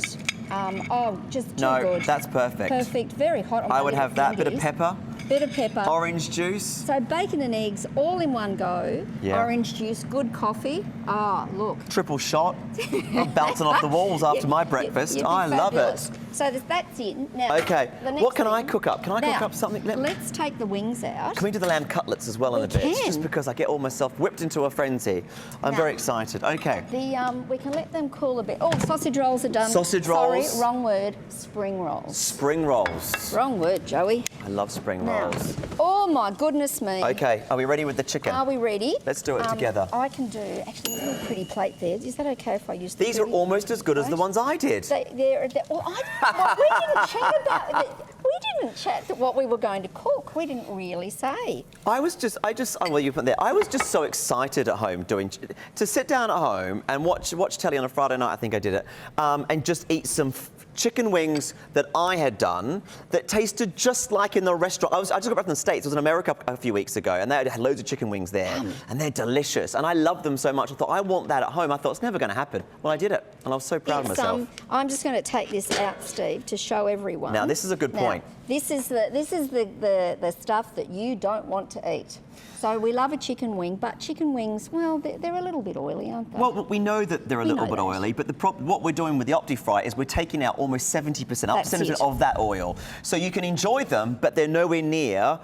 S3: just too
S2: No,
S3: good.
S2: that's perfect.
S3: Perfect. Very hot. On
S2: I
S3: my
S2: would
S3: little
S2: have that. Bit of
S3: fingers.
S2: pepper.
S3: Bit of pepper.
S2: Orange juice.
S3: So bacon and eggs all in one go.
S2: Yeah.
S3: Orange juice, good coffee. Ah, look.
S2: Triple shot. I'm bouncing off the walls after my breakfast.
S3: You'd be
S2: I love
S3: fabulous.
S2: it.
S3: So that's in. Now,
S2: Okay,
S3: the next
S2: what can I
S3: thing-
S2: cook up? Can I cook up something?
S3: Let's take the wings out.
S2: Can we do the lamb cutlets as well in a bit?
S3: can.
S2: Just because I get all myself whipped into a frenzy. I'm
S3: Now-
S2: very excited. Okay.
S3: We can let them cool a bit. Oh, sausage rolls are done.
S2: Sausage rolls.
S3: Sorry, wrong word. Spring rolls.
S2: Spring rolls.
S3: Wrong word, Joey.
S2: I love spring
S3: Now,
S2: rolls.
S3: oh my goodness me.
S2: Okay, are we ready with the chicken?
S3: Are we ready?
S2: Let's do it together.
S3: I can do. Actually, there's a little pretty plate there. Is that okay if I use?
S2: These are almost as good as the ones I did.
S3: Well, we didn't chat about it. We didn't chat what we were going to cook. We didn't really say.
S2: I was just so excited at home to sit down at home and watch telly on a Friday night. I think I did it, and just eat some chicken wings that I had done that tasted just like in the restaurant. I just got back from the States. I was in America a few weeks ago, and they had loads of chicken wings there, and they're delicious. And I love them so much. I thought, I want that at home. I thought it's never going to happen. Well, I did it, and I was so proud of myself.
S3: I'm just going to take this out, Steve, to show everyone.
S2: Now, this is a good point.
S3: This is the stuff that you don't want to eat. So we love a chicken wing, but chicken wings, well, they're a little bit oily, aren't they?
S2: Well, we know that they're a little bit oily, but what we're doing with the Opti Fry is we're taking out almost 70% of that oil. So you can enjoy them, but they're nowhere near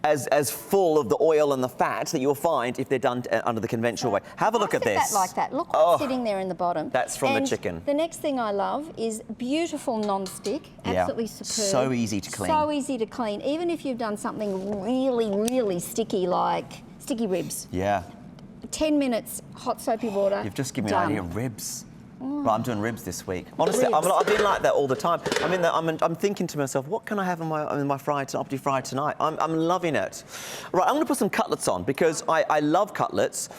S2: as full of the oil and the fat that you'll find if they're done under the conventional way. Have a look at this.
S3: That like that. Look what's sitting there in the bottom.
S2: That's from the chicken.
S3: The next thing I love is beautiful non-stick. Absolutely superb.
S2: So easy to clean.
S3: So easy to clean. Even if you've done something really, really sticky, like sticky ribs.
S2: Yeah.
S3: 10 minutes, hot soapy water.
S2: You've just given me an idea of ribs. Right, I'm doing ribs this week. Honestly,
S3: Ribs.
S2: I've been like that all the time. I'm thinking to myself, what can I have in my Opti Fry tonight? I'm loving it. Right, I'm going to put some cutlets on because I love cutlets.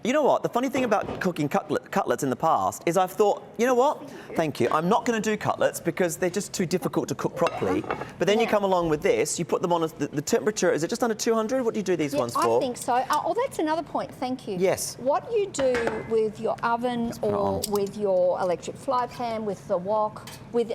S2: You know what? The funny thing about cooking cutlets in the past is I've thought, you know what? Thank you. I'm not going to do cutlets because they're just too difficult to cook properly. But then you come along with this, you put them on the temperature, is it just under 200? What do you do these ones for?
S3: I think so. Oh, that's another point. Thank you.
S2: Yes.
S3: What you do with your oven or with your electric fry pan, with the wok,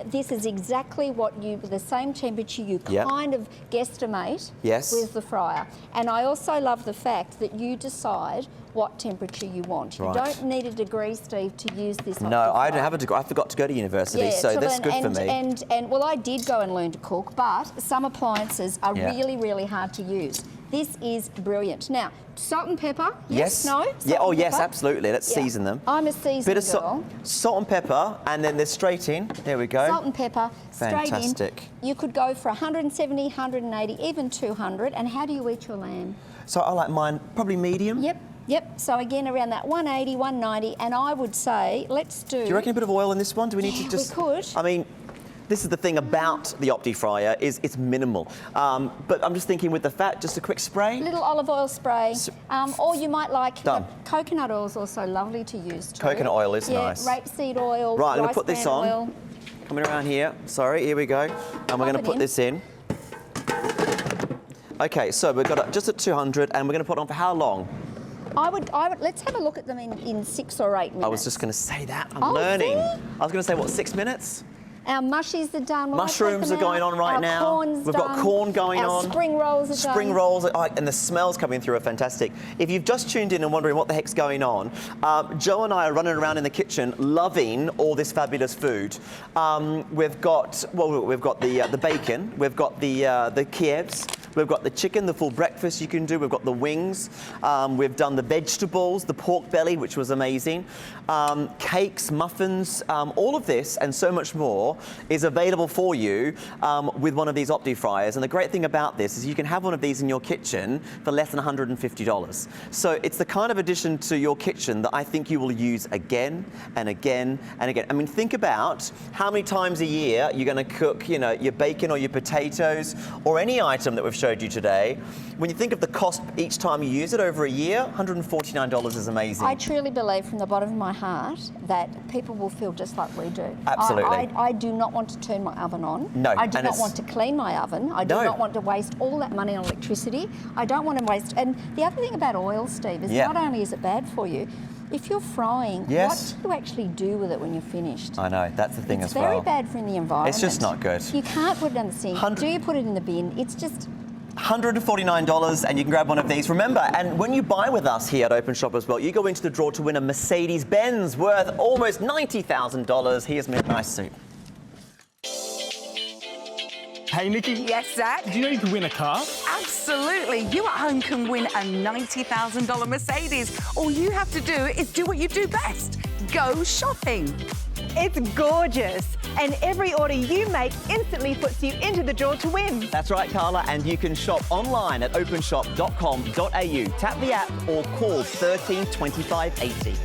S3: this is exactly the same temperature you kind of guesstimate with the fryer. And I also love the fact that you decide what temperature you want. You don't need a degree, Steve, to use this.
S2: No, I don't have a degree. I forgot to go to university, so that's good for me.
S3: And well, I did go and learn to cook, but some appliances are really, really hard to use. This is brilliant. Now, salt and pepper. Yes. No.
S2: Oh, yes, absolutely. Let's season them.
S3: I'm a seasoned
S2: Bit of
S3: girl.
S2: Salt and pepper, and then they're straight in. There we go.
S3: Salt and pepper,
S2: Fantastic.
S3: straight in. You could go for 170, 180, even 200. And how do you eat your lamb?
S2: So I like mine probably medium.
S3: Yep. So again, around that 180, 190, and I would say let's do.
S2: Do you reckon a bit of oil in this one? Do we need to just?
S3: We could.
S2: I mean, this is the thing about the Opti Fryer is it's minimal. But I'm just thinking with the fat, just a quick spray.
S3: Little olive oil spray, or you might like coconut oil is also lovely to use too.
S2: Coconut oil is nice.
S3: Rapeseed oil.
S2: Right, I'm going to put this on.
S3: Oil.
S2: Coming around here. Sorry, here we go. And we're going to put this in. Okay, so we've got it just at 200, and we're going to put it on for how long?
S3: I would. Let's have a look at them in 6 or 8 minutes.
S2: I was just going to say that. I'm learning.
S3: Really?
S2: I was going to say, what, 6 minutes?
S3: Our mushies are done.
S2: Mushrooms are going on right now.
S3: Corn's
S2: We've got corn going on.
S3: Our spring rolls are done.
S2: Spring rolls, and the smells coming through are fantastic. If you've just tuned in and wondering what the heck's going on, Joe and I are running around in the kitchen loving all this fabulous food. We've got the bacon, we've got the Kievs, we've got the chicken, the full breakfast you can do, we've got the wings, we've done the vegetables, the pork belly, which was amazing, cakes, muffins, all of this and so much more is available for you with one of these Opti fryers. And the great thing about this is you can have one of these in your kitchen for less than $150. So it's the kind of addition to your kitchen that I think you will use again and again and again. I mean, think about how many times a year you're going to cook, you know, your bacon or your potatoes or any item that we've showed you today. When you think of the cost each time you use it over a year, $149 is amazing.
S3: I truly believe from the bottom of my heart that people will feel just like we do.
S2: Absolutely.
S3: I do not want to turn my oven on.
S2: No.
S3: I do not want to clean my oven. I do not want to waste all that money on electricity. I don't want to waste. And the other thing about oil, Steve, is not only is it bad for you, if you're frying, what do you actually do with it when you're finished?
S2: I know, that's the thing as well.
S3: It's very bad for the environment.
S2: It's just not good.
S3: You can't put it in the sink. Do you put it in the bin? It's just...
S2: $149 and you can grab one of these. Remember, and when you buy with us here at Openshop as well, you go into the draw to win a Mercedes-Benz worth almost $90,000. Here's my nice suit.
S5: Hey, Nikki.
S6: Yes, Zach?
S5: Do you know you can win a car?
S6: Absolutely. You at home can win a $90,000 Mercedes. All you have to do is do what you do best. Go shopping.
S7: It's gorgeous. And every order you make instantly puts you into the draw to win.
S2: That's right, Carla, and you can shop online at openshop.com.au. Tap the app or call 13 25 80.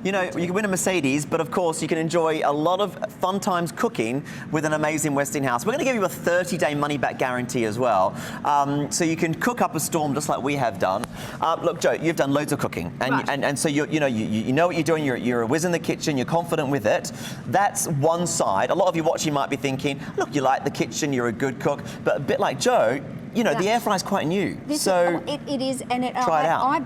S2: You know, you can win a Mercedes, but of course you can enjoy a lot of fun times cooking with an amazing Westinghouse. We're going to give you a 30-day money-back guarantee as well, so you can cook up a storm just like we have done. Look, Joe, you've done loads of cooking, and so you know what you're doing. You're a whiz in the kitchen. You're confident with it. That's one side. A lot of you watching might be thinking, look, you like the kitchen. You're a good cook, but a bit like Joe, you know, the air fryer's quite new.
S3: It is, and
S2: try it out.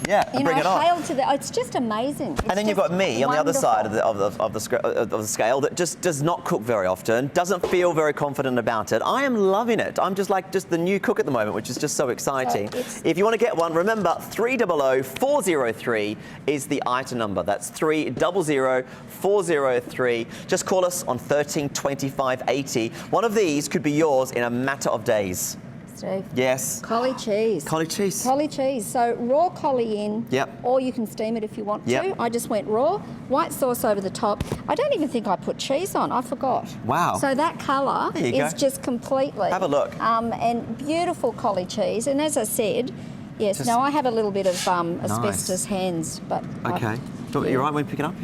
S2: Yeah, bring it on.
S3: Hail to the, it's just amazing. It's
S2: and then you've got me on the other side of the scale that just does not cook very often, doesn't feel very confident about it. I am loving it. I'm just the new cook at the moment, which is just so exciting. If you want to get one, remember 300-403 is the item number. That's 300-403. Just call us on 13 25 80. One of these could be yours in a matter of days.
S3: Steve.
S2: Yes.
S3: Collie cheese.
S2: Collie cheese.
S3: Collie cheese. So raw collie in.
S2: Yep.
S3: Or you can steam it if you want to. I just went raw. White sauce over the top. I don't even think I put cheese on. I forgot.
S2: Wow.
S3: So that colour is just completely.
S2: Have a look.
S3: And beautiful collie cheese. And as I said, yes. Now I have a little bit of asbestos hands, but.
S2: Okay. You're right when you pick it up.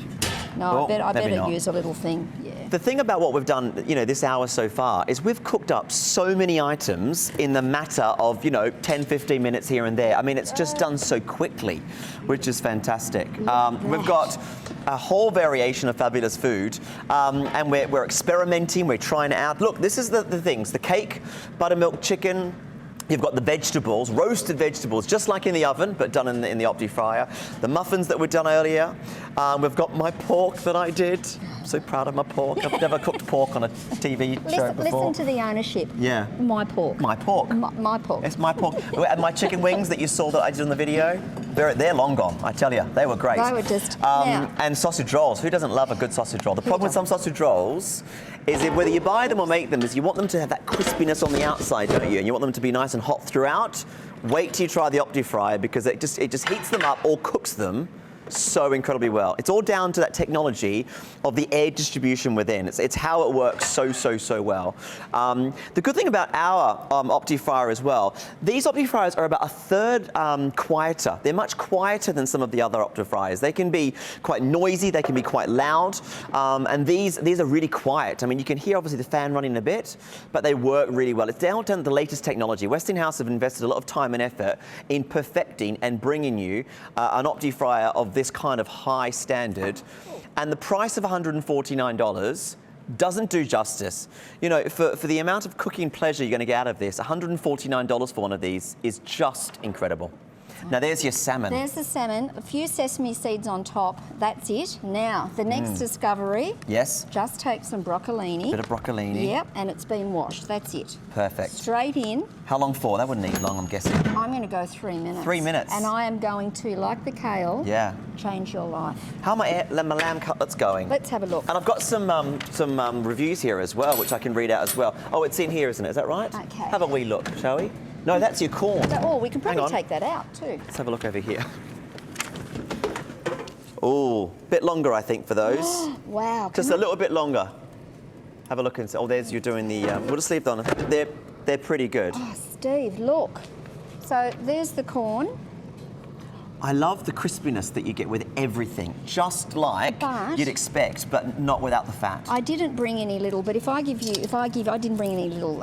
S3: No, I better use a little thing. Yeah.
S2: The thing about what we've done, you know, this hour so far is we've cooked up so many items in the matter of, 10, 15 minutes here and there. I mean, it's just done so quickly, which is fantastic. We've got a whole variation of fabulous food, and we're experimenting, we're trying it out. Look, this is the things, the cake, buttermilk chicken. You've got the vegetables, roasted vegetables, just like in the oven, but done in the Opti fryer. The muffins that were done earlier. We've got my pork that I did. I'm so proud of my pork. I've never cooked pork on a TV show before.
S3: Listen to the ownership.
S2: Yeah.
S3: My pork.
S2: My pork.
S3: My pork.
S2: It's my pork. And my chicken wings that you saw that I did in the video, they're long gone, I tell you. They were great.
S3: They were just...
S2: And sausage rolls. Who doesn't love a good sausage roll? The problem with some sausage rolls is that whether you buy them or make them is you want them to have that crispiness on the outside, don't you? And you want them to be nice and hot throughout. Wait till you try the Opti fryer because it just heats them up or cooks them so incredibly well. It's all down to that technology of the air distribution within. It's how it works so well. The good thing about our Opti fryer as well, these Opti fryers are about a third quieter. They're much quieter than some of the other Opti fryers. They can be quite noisy, they can be quite loud, and these are really quiet. I mean, you can hear obviously the fan running a bit, but they work really well. It's down to the latest technology. Westinghouse have invested a lot of time and effort in perfecting and bringing you an Opti fryer of this this kind of high standard. And the price of $149 doesn't do justice. You know, for the amount of cooking pleasure you're going to get out of this, $149 for one of these is just incredible. Now there's your salmon.
S3: There's the salmon, a few sesame seeds on top. That's it. Now, the next discovery.
S2: Yes.
S3: Just take some broccolini.
S2: Bit of broccolini.
S3: Yep, and it's been washed. That's it.
S2: Perfect.
S3: Straight in.
S2: How long for? That wouldn't need long, I'm guessing.
S3: I'm going to go 3 minutes.
S2: 3 minutes.
S3: And I am going to, like the kale, change your life.
S2: How are my lamb cutlets going?
S3: Let's have a look.
S2: And I've got some reviews here as well, which I can read out as well. Oh, it's in here, isn't it? Is that right?
S3: Okay.
S2: Have a wee look, shall we? No, that's your corn.
S3: Oh, we can probably
S2: Hang on.
S3: take that out too.
S2: Let's have a look over here. Oh, bit longer, I think, for those.
S3: Wow.
S2: Just a little bit longer. Have a look and see. Oh, there's you're doing the. We'll just leave them on. They're pretty good.
S3: Oh, Steve, look. So there's the corn.
S2: I love the crispiness that you get with everything, just like
S3: But-
S2: you'd expect, but not without the fat.
S3: I didn't bring any little, but I didn't bring any little,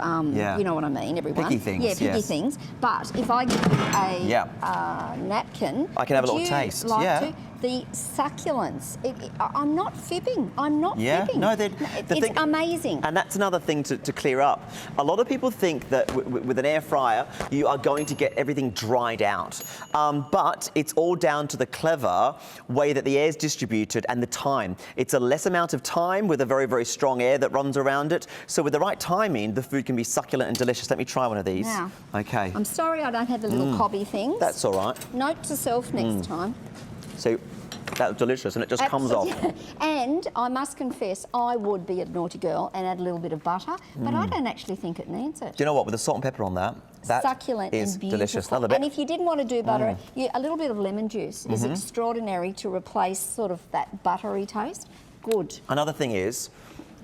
S3: you know what I mean, everyone.
S2: Picky things,
S3: Yeah, picky
S2: yes.
S3: things. But if I give you a napkin,
S2: I can have a
S3: would
S2: little
S3: you
S2: taste,
S3: like
S2: yeah.
S3: to? The succulence. I'm not fibbing. I'm not fibbing.
S2: No,
S3: it's amazing.
S2: And that's another thing to clear up. A lot of people think that with an air fryer, you are going to get everything dried out. But it's all down to the clever way that the air is distributed and the time. It's a less amount of time with a very, very strong air that runs around it. So with the right timing, the food can be succulent and delicious. Let me try one of these.
S3: Now,
S2: Okay.
S3: I'm sorry I don't have the little cobby things.
S2: That's all right.
S3: Note to self next time.
S2: So that's delicious and it just comes off.
S3: And I must confess, I would be a naughty girl and add a little bit of butter, but I don't actually think it needs it.
S2: Do you know what? With the salt and pepper on that
S3: Succulent
S2: is
S3: and beautiful.
S2: delicious. Another bit.
S3: And if you didn't want to do butter, a little bit of lemon juice is extraordinary to replace sort of that buttery taste. Good.
S2: Another thing is,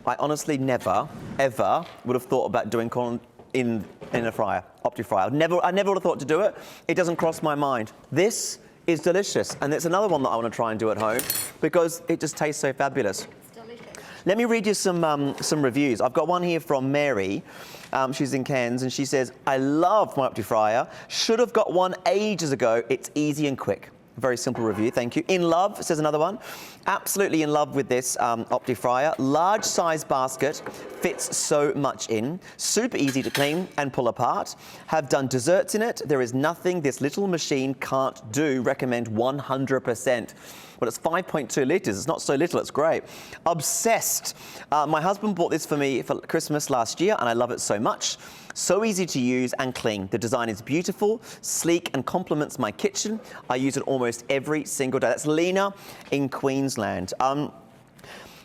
S2: I honestly never, ever would have thought about doing corn in a fryer, Opti fryer. I never would have thought to do it. It doesn't cross my mind. This is delicious, and it's another one that I want to try and do at home because it just tastes so fabulous.
S3: It's delicious.
S2: Let me read you some reviews. I've got one here from Mary. She's in Cairns, and she says, I love my Opti fryer. Should have got one ages ago. It's easy and quick. Very simple review, thank you. In love, says another one. Absolutely in love with this Opti fryer. Large size basket, fits so much in. Super easy to clean and pull apart. Have done desserts in it. There is nothing this little machine can't do. Recommend 100%. Well, it's 5.2 litres. It's not so little, it's great. Obsessed. My husband bought this for me for Christmas last year, and I love it so much. So easy to use and clean. The design is beautiful, sleek, and complements my kitchen. I use it almost every single day. That's Lena in Queensland.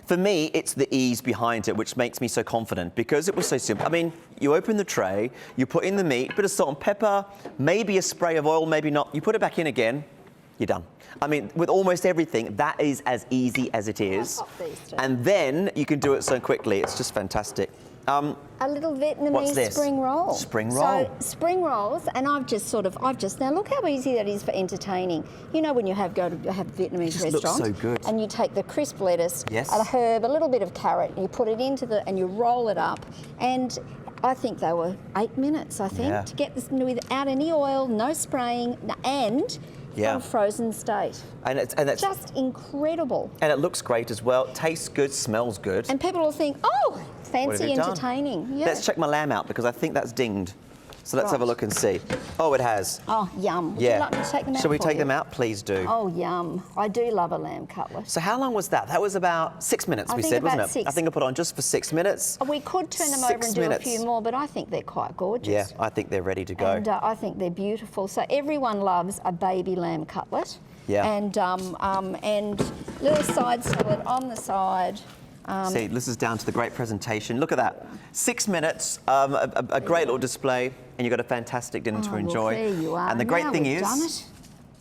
S2: For me, it's the ease behind it which makes me so confident because it was so simple. I mean, you open the tray, you put in the meat, a bit of salt and pepper, maybe a spray of oil, maybe not. You put it back in again, you're done. I mean, with almost everything, that is as easy as it is. And then you can do it so quickly. It's just fantastic.
S3: A little
S2: What's
S3: Vietnamese
S2: this?
S3: spring roll.
S2: Spring roll.
S3: So spring rolls, and now look how easy that is for entertaining. You know when you have Vietnamese
S2: just looks
S3: restaurants,
S2: so good.
S3: and you take the crisp lettuce,
S2: Yes.
S3: a herb, a little bit of carrot, and you put it into and you roll it up, and I think they were 8 minutes. I think to get this without any oil, no spraying, and from a frozen state.
S2: And it's
S3: Just incredible.
S2: And it looks great as well. Tastes good, smells good.
S3: And people will think, oh,
S2: What
S3: fancy
S2: have you done?
S3: entertaining. Yeah.
S2: Let's check my lamb out because I think that's dinged. So let's have a
S3: Right.
S2: look and see. Oh, it has.
S3: Oh, yum. Would
S2: Yeah.
S3: you like me to take them out
S2: Shall we
S3: for
S2: take
S3: you?
S2: them out? Please do.
S3: Oh, yum. I do love a lamb cutlet.
S2: So how long was that? That was about 6 minutes,
S3: I
S2: we
S3: think
S2: said, wasn't
S3: about
S2: it?
S3: 6.
S2: I think I put on just for 6 minutes.
S3: We could turn them over
S2: 6
S3: and do
S2: minutes.
S3: a few more, but I think they're quite gorgeous.
S2: Yeah, I think they're ready to go.
S3: And I think they're beautiful. So everyone loves a baby lamb cutlet.
S2: Yeah.
S3: And little side salad on the side.
S2: See, this is down to the great presentation. Look at that. 6 minutes, a great little display, and you've got a fantastic dinner to enjoy.
S3: Well, there you are.
S2: And the great
S3: Now
S2: thing
S3: we've done
S2: is,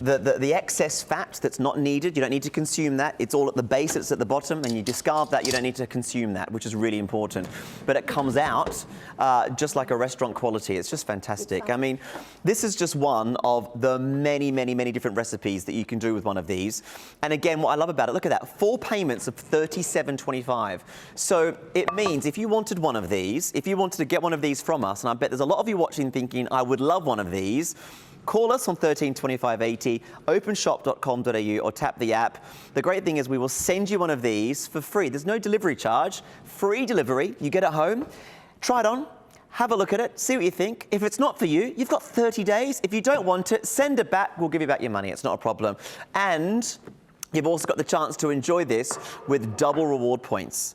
S3: it.
S2: the excess fat that's not needed, you don't need to consume that. It's all at the base, it's at the bottom, and you discard that, you don't need to consume that, which is really important. But it comes out just like a restaurant quality. It's just fantastic. I mean, this is just one of the many, many, many different recipes that you can do with one of these. And again, what I love about it, look at that, 4 payments of $37.25. So it means if you wanted one of these, if you wanted to get one of these from us, and I bet there's a lot of you watching thinking, I would love one of these, call us on 13 25 80, openshop.com.au, or tap the app. The great thing is we will send you one of these for free. There's no delivery charge, free delivery. You get it home, try it on, have a look at it, see what you think. If it's not for you, you've got 30 days. If you don't want it, send it back. We'll give you back your money. It's not a problem. And you've also got the chance to enjoy this with double reward points.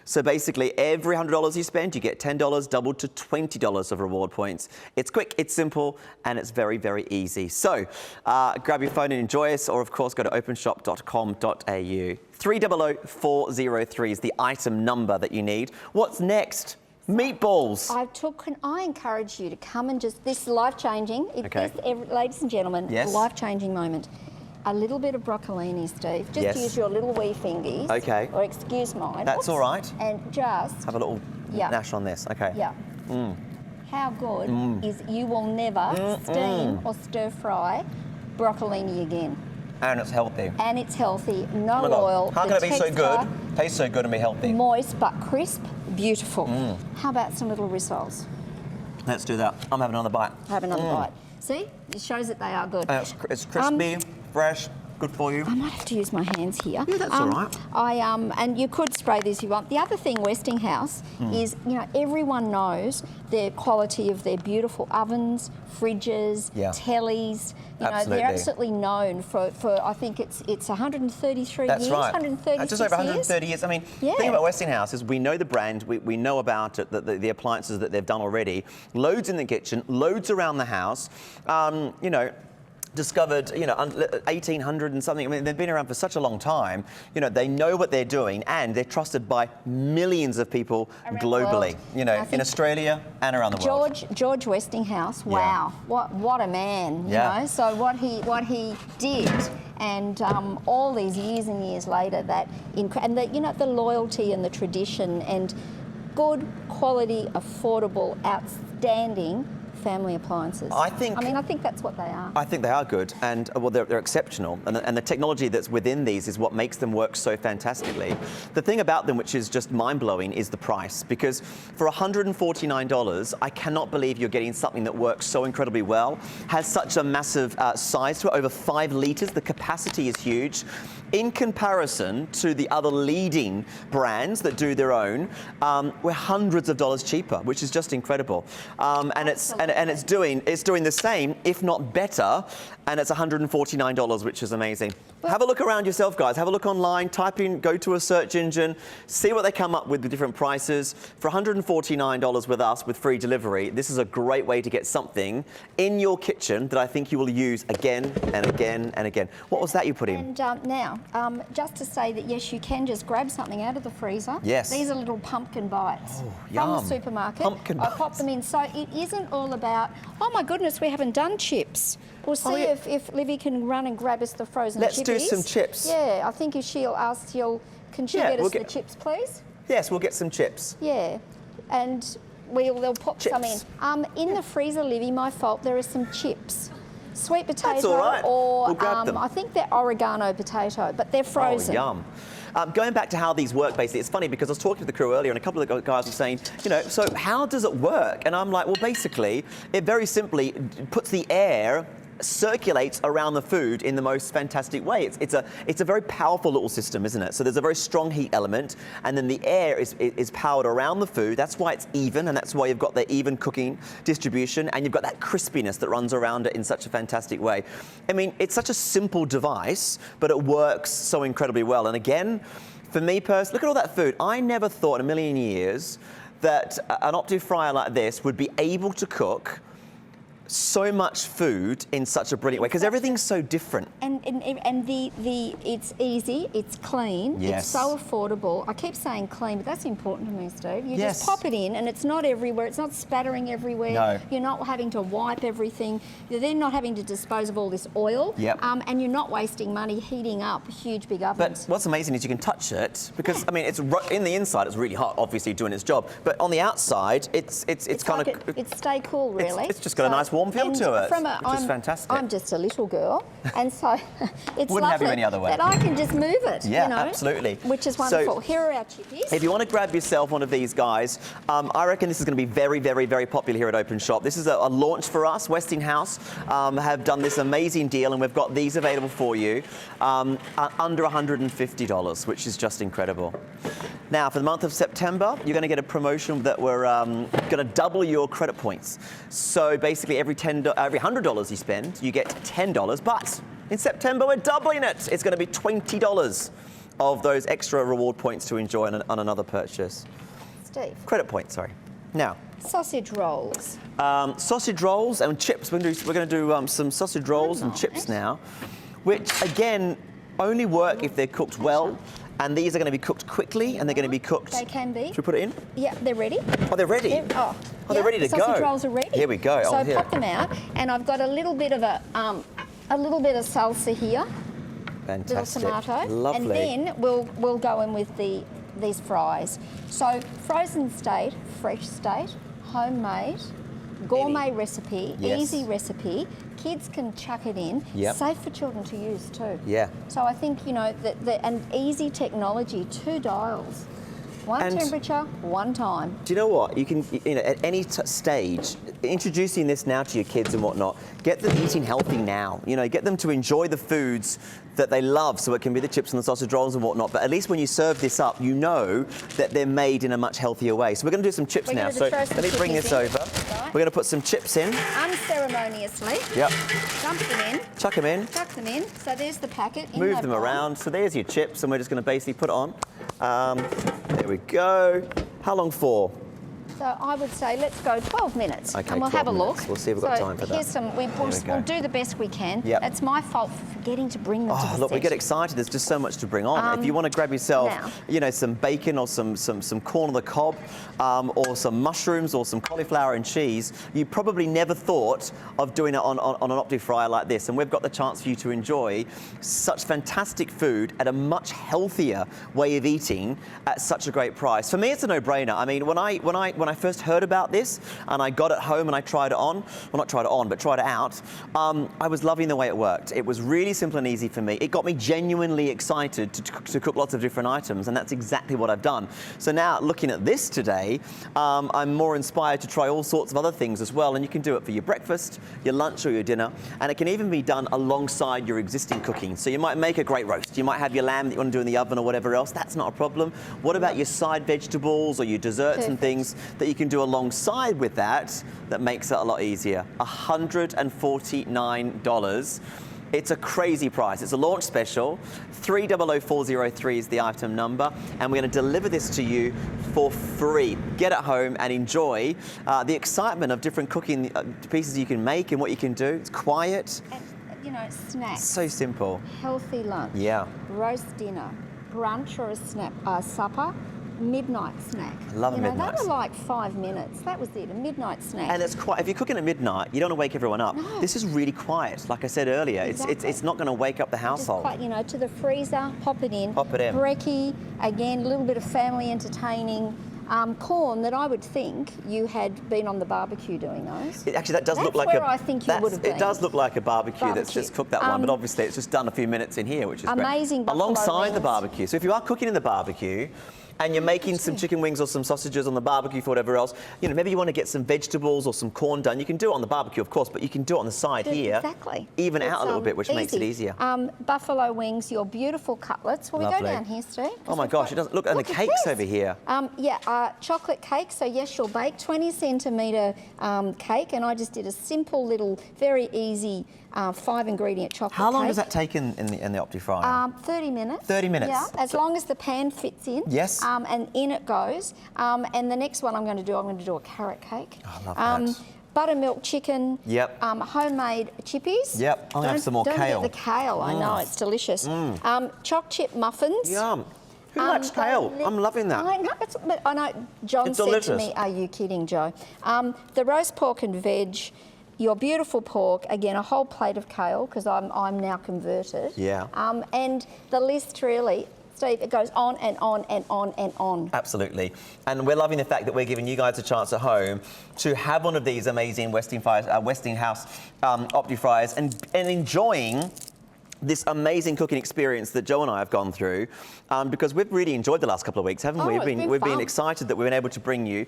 S2: So basically, every $100 you spend, you get $10 doubled to $20 of reward points. It's quick, it's simple, and it's very, very easy. So grab your phone and enjoy us, or of course, go to openshop.com.au. 300403 is the item number that you need. What's next? Meatballs.
S3: I encourage you to come and this is life-changing.
S2: Okay.
S3: Ladies and gentlemen,
S2: Yes.
S3: life-changing moment. A little bit of broccolini, Steve. Just
S2: Yes.
S3: use your little wee fingies.
S2: Okay.
S3: Or excuse mine.
S2: That's all right.
S3: And just...
S2: Have a little
S3: Yeah.
S2: nash on this. Okay.
S3: Yeah. How good is you will never steam or stir-fry broccolini again.
S2: And it's healthy.
S3: And it's healthy, no
S2: Oh my God.
S3: oil.
S2: How
S3: the
S2: can it be so good,
S3: texture,
S2: taste so good and be healthy?
S3: moist but crisp, beautiful. How about some little rissoles?
S2: Let's do that. I'm having another bite.
S3: Have another bite. See? It shows that they are good.
S2: It's crispy, fresh, good for you.
S3: I might have to use my hands here.
S2: Yeah, that's all right.
S3: And you could spray this if you want. The other thing, Westinghouse, is everyone knows the quality of their beautiful ovens, fridges,
S2: Yeah.
S3: tellies.
S2: Absolutely.
S3: They're absolutely known for I think it's 133
S2: That's
S3: years,
S2: right.
S3: 136
S2: Just over 130 years. I mean, the
S3: Yeah.
S2: thing about Westinghouse is we know the brand, we know about it, the appliances that they've done already. Loads in the kitchen, loads around the house. Discovered, 1800 and something. I mean, they've been around for such a long time. They know what they're doing, and they're trusted by millions of people
S3: Around the
S2: globally.
S3: world. I
S2: In
S3: think
S2: Australia and around the world.
S3: George Westinghouse, wow, what a man,
S2: Yeah.
S3: So what he did, and all these years and years later, the loyalty and the tradition and good quality, affordable, outstanding family appliances. I think that's what they are.
S2: I think they are good, and they're exceptional, and the technology that's within these is what makes them work so fantastically. The thing about them, which is just mind-blowing, is the price, because for $149, I cannot believe you're getting something that works so incredibly well, has such a massive size to it, over 5 litres. The capacity is huge. In comparison to the other leading brands that do their own, we're hundreds of dollars cheaper, which is just incredible. And it's doing the same, if not better, and it's $149, which is amazing. Have a look around yourself, guys. Have a look online, type in, go to a search engine, see what they come up with the different prices. For $149 with us, with free delivery, this is a great way to get something in your kitchen that I think you will use again and again and again. What was that you put in?
S3: And now, just to say that yes, you can just grab something out of the freezer.
S2: Yes.
S3: These are little pumpkin bites from
S2: yum.
S3: the supermarket.
S2: Pumpkin
S3: I
S2: bites.
S3: pop them in. So it isn't all about, oh my goodness, we haven't done chips. We'll see
S2: yeah.
S3: if Livy can run and grab us the frozen
S2: Let's
S3: chippies.
S2: do some chips.
S3: Yeah, I think if can she get us the chips, please?
S2: Yes, we'll get some chips.
S3: Yeah, and they'll pop
S2: Chips.
S3: some in. In the freezer, Livy, my fault, there are some chips. Sweet potato,
S2: That's all right.
S3: or
S2: We'll grab them.
S3: I think they're oregano potato, but they're frozen.
S2: Oh, yum. Going back to how these work, basically, it's funny because I was talking to the crew earlier and a couple of the guys were saying, so how does it work? And I'm like, well, basically, it very simply puts the air circulates around the food in the most fantastic way. It's a very powerful little system, isn't it? So there's a very strong heat element, and then the air is powered around the food. That's why it's even, and that's why you've got the even cooking distribution, and you've got that crispiness that runs around it in such a fantastic way. I mean, it's such a simple device, but it works so incredibly well. And again, for me personally, look at all that food. I never thought in a million years that an Opti fryer like this would be able to cook so much food in such a brilliant way, because everything's so different.
S3: And it's easy, it's clean,
S2: Yes.
S3: it's so affordable. I keep saying clean, but that's important to me, Steve. You
S2: Yes.
S3: just pop it in, and it's not everywhere. It's not spattering everywhere.
S2: No.
S3: You're not having to wipe everything. You're then not having to dispose of all this oil.
S2: Yep.
S3: And you're not wasting money heating up huge big
S2: But
S3: ovens.
S2: what's amazing is you can touch it, because I mean, it's in the inside it's really hot, obviously doing its job, but on the outside it's kind
S3: like
S2: of
S3: it's stay cool, really.
S2: it's just got a nice warm warm feel
S3: And
S2: to it, which is
S3: I'm
S2: fantastic.
S3: I'm just a little girl, and so it's
S2: Wouldn't have you
S3: lovely
S2: any other way.
S3: that I can just move it.
S2: Yeah,
S3: you know,
S2: absolutely.
S3: Which is
S2: So,
S3: wonderful. Here are our chippies.
S2: If you want to grab yourself one of these guys, I reckon this is going to be very, very, very popular here at Open Shop. This is a launch for us. Westinghouse have done this amazing deal, and we've got these available for you under $150, which is just incredible. Now, for the month of September, you're going to get a promotion that we're going to double your credit points. So basically, every $100 you spend, you get $10. But in September, we're doubling it. It's going to be $20 of those extra reward points to enjoy on another purchase.
S3: Steve.
S2: Credit points, sorry. Now,
S3: Sausage rolls.
S2: sausage rolls and chips. We're going to do some sausage rolls and chips now, which again only work if they're cooked well. And these are going to be cooked quickly, and they're going to be cooked.
S3: They can be.
S2: Should we put it in?
S3: Yeah, they're ready.
S2: Oh, they're ready. They're ready to go.
S3: Sausage rolls are ready.
S2: Here we go.
S3: So pop them out, and I've got a little bit of salsa here.
S2: Fantastic.
S3: Little tomato.
S2: Lovely.
S3: And then we'll go in with these fries. So frozen state, fresh state, homemade, gourmet recipe,
S2: Yes.
S3: easy recipe. Kids can chuck it in.
S2: Yep.
S3: Safe for children to use too.
S2: Yeah.
S3: So I think, you know, and easy technology, 2 dials. One
S2: And-
S3: temperature, one time.
S2: Do you know what? You can, you know, at any stage, introducing this now to your kids and whatnot, get them eating healthy now. You know, get them to enjoy the foods that they love. So it can be the chips and the sausage rolls and whatnot. But at least when you serve this up, you know that they're made in a much healthier way. So we're going to do some chips
S3: We're
S2: now.
S3: gonna
S2: So
S3: throw some
S2: let me bring
S3: chippies
S2: this
S3: in.
S2: over.
S3: Right.
S2: We're going to put some chips in.
S3: Unceremoniously.
S2: Yep.
S3: Dump them in.
S2: Chuck them in.
S3: Chuck them in. So there's the packet. In
S2: Move
S3: no
S2: them
S3: problem.
S2: around. So there's your chips, and we're just going to basically put it on. There we go. How long for?
S3: So I would say let's go 12 minutes,
S2: Okay,
S3: and we'll
S2: 12
S3: have a look.
S2: minutes. We'll see if we've got
S3: So
S2: time for that.
S3: Here's some.
S2: we go.
S3: We'll do the best we can.
S2: Yep.
S3: It's my fault for forgetting to bring them to
S2: Oh,
S3: the
S2: look, we
S3: set.
S2: get excited. There's just so much to bring on. If you want to grab yourself,
S3: now.
S2: you know, some bacon or some corn on the cob, or some mushrooms or some cauliflower and cheese, you probably never thought of doing it on an Opti fryer like this. And we've got the chance for you to enjoy such fantastic food at a much healthier way of eating at such a great price. For me, it's a no-brainer. I mean, when I first heard about this and I got it home and I tried it on, well, not tried it on, but tried it out, I was loving the way it worked. It was really simple and easy for me. It got me genuinely excited to cook lots of different items, and that's exactly what I've done. So now, looking at this today, I'm more inspired to try all sorts of other things as well, and you can do it for your breakfast, your lunch, or your dinner, and it can even be done alongside your existing cooking. So you might make a great roast. You might have your lamb that you want to do in the oven or whatever else. That's not a problem. What about your side vegetables or your desserts and things that you can do alongside with that makes it a lot easier? $149. It's a crazy price. It's a launch special. 300403 is the item number, and we're going to deliver this to you for free. Get it home and enjoy the excitement of different cooking pieces you can make and what you can do. It's quiet.
S3: And, you know, snacks.
S2: So simple.
S3: Healthy lunch.
S2: Yeah.
S3: Roast dinner. Brunch or a supper. Midnight snack.
S2: Love a midnight
S3: They were like 5 minutes. That was it, a midnight snack.
S2: And it's quiet. If you're cooking at midnight, you don't want to wake everyone up.
S3: No.
S2: This is really quiet. Like I said earlier,
S3: Exactly.
S2: it's not going to wake up the
S3: Just
S2: household.
S3: quite, you know, to the freezer, pop it in.
S2: Pop it in.
S3: Brekkie, again, a little bit of family entertaining. Corn that I would think you had been on the barbecue doing those.
S2: Actually, that does look
S3: That's
S2: like
S3: where I think you would have been.
S2: It does look like a barbecue that's
S3: Barbecue.
S2: just cooked that one, but obviously it's just done a few minutes in here, which is
S3: Amazing
S2: great.
S3: buffalo
S2: Alongside the
S3: wings.
S2: barbecue. So if you are cooking in the barbecue, and you're making some chicken wings or some sausages on the barbecue for whatever else, you know, maybe you want to get some vegetables or some corn done. You can do it on the barbecue, of course, but you can do it on the side here.
S3: Exactly.
S2: Even out a little
S3: It's,
S2: bit, which makes it
S3: easy.
S2: easier.
S3: Buffalo wings, your beautiful cutlets. Will we
S2: Lovely.
S3: go down here, Steve?
S2: Oh my gosh, it doesn't look, and the
S3: at
S2: cakes
S3: this.
S2: over here.
S3: Chocolate cake. So yes, you'll bake 20 centimetre cake, and I just did a simple little, very easy 5-ingredient chocolate cake.
S2: How long does that take in the Opti fryer?
S3: 30 minutes.
S2: 30 minutes.
S3: Yeah, as long as the pan fits in.
S2: Yes.
S3: And in it goes. And the next one I'm going to do a carrot cake.
S2: Oh, I love that.
S3: Buttermilk chicken.
S2: Yep.
S3: Homemade chippies.
S2: Yep, I'm gonna have some more
S3: don't
S2: kale.
S3: Don't get the kale, I know, it's delicious. Choc chip muffins.
S2: Yum. Who likes kale? I'm loving that.
S3: I know. John
S2: It's
S3: said
S2: delicious.
S3: to me, "Are you kidding, Joe?" The roast pork and veg, your beautiful pork. Again, a whole plate of kale because I'm now converted.
S2: Yeah.
S3: And the list really Steve, it goes on and on and on and on.
S2: Absolutely. And we're loving the fact that we're giving you guys a chance at home to have one of these amazing Westinghouse Opti fryers and enjoying this amazing cooking experience that Joe and I have gone through, because we've really enjoyed the last couple of weeks, haven't we? We've been excited that we've been able to bring you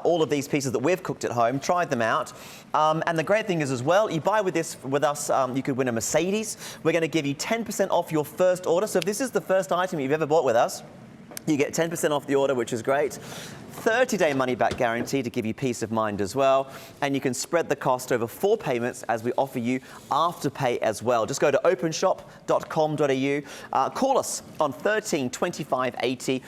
S2: all of these pieces that we've cooked at home, tried them out. And the great thing is as well, you buy with us, you could win a Mercedes. We're going to give you 10% off your first order. So if this is the first item you've ever bought with us, you get 10% off the order, which is great. 30-day money-back guarantee to give you peace of mind as well. And you can spread the cost over 4 payments as we offer you Afterpay as well. Just go to openshop.com.au. Call us on 13 25 80.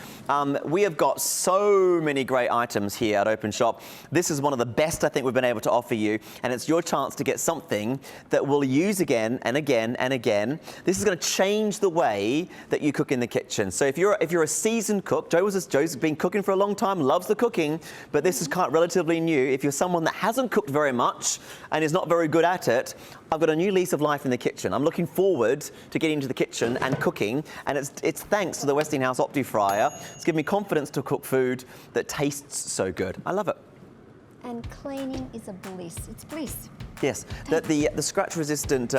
S2: We have got so many great items here at Openshop. This is one of the best I think we've been able to offer you. And it's your chance to get something that we'll use again and again and again. This is going to change the way that you cook in the kitchen. So if you're a seasoned cook, Joe's been cooking for a long time, loves the cooking, but this is kind of relatively new. If you're someone that hasn't cooked very much and is not very good at it, I've got a new lease of life in the kitchen. I'm looking forward to getting into the kitchen and cooking, and it's thanks to the Westinghouse Opti fryer. It's given me confidence to cook food that tastes so good. I love it.
S3: And cleaning is a bliss. It's bliss.
S2: Yes, the scratch-resistant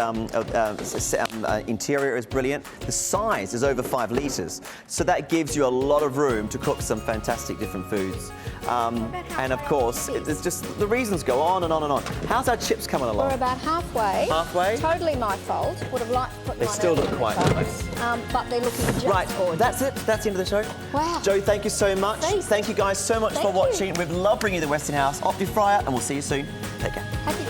S2: interior is brilliant. The size is over 5 litres, so that gives you a lot of room to cook some fantastic different foods. And of course, it's just the reasons go on and on and on. How's our chips coming along?
S3: We're about halfway.
S2: Halfway?
S3: Totally my fault. Would have liked to put
S2: They
S3: mine
S2: still
S3: earlier
S2: look quite
S3: in the
S2: nice.
S3: but they're looking just
S2: Right,
S3: gorgeous.
S2: that's it. That's the end of the show.
S3: Wow.
S2: Joe, thank you so much.
S3: Thanks.
S2: Thank you guys so much for
S3: Thank you.
S2: watching. We've loved bringing you the Westinghouse Opti fryer, and we'll see you soon. Take care.
S3: Happy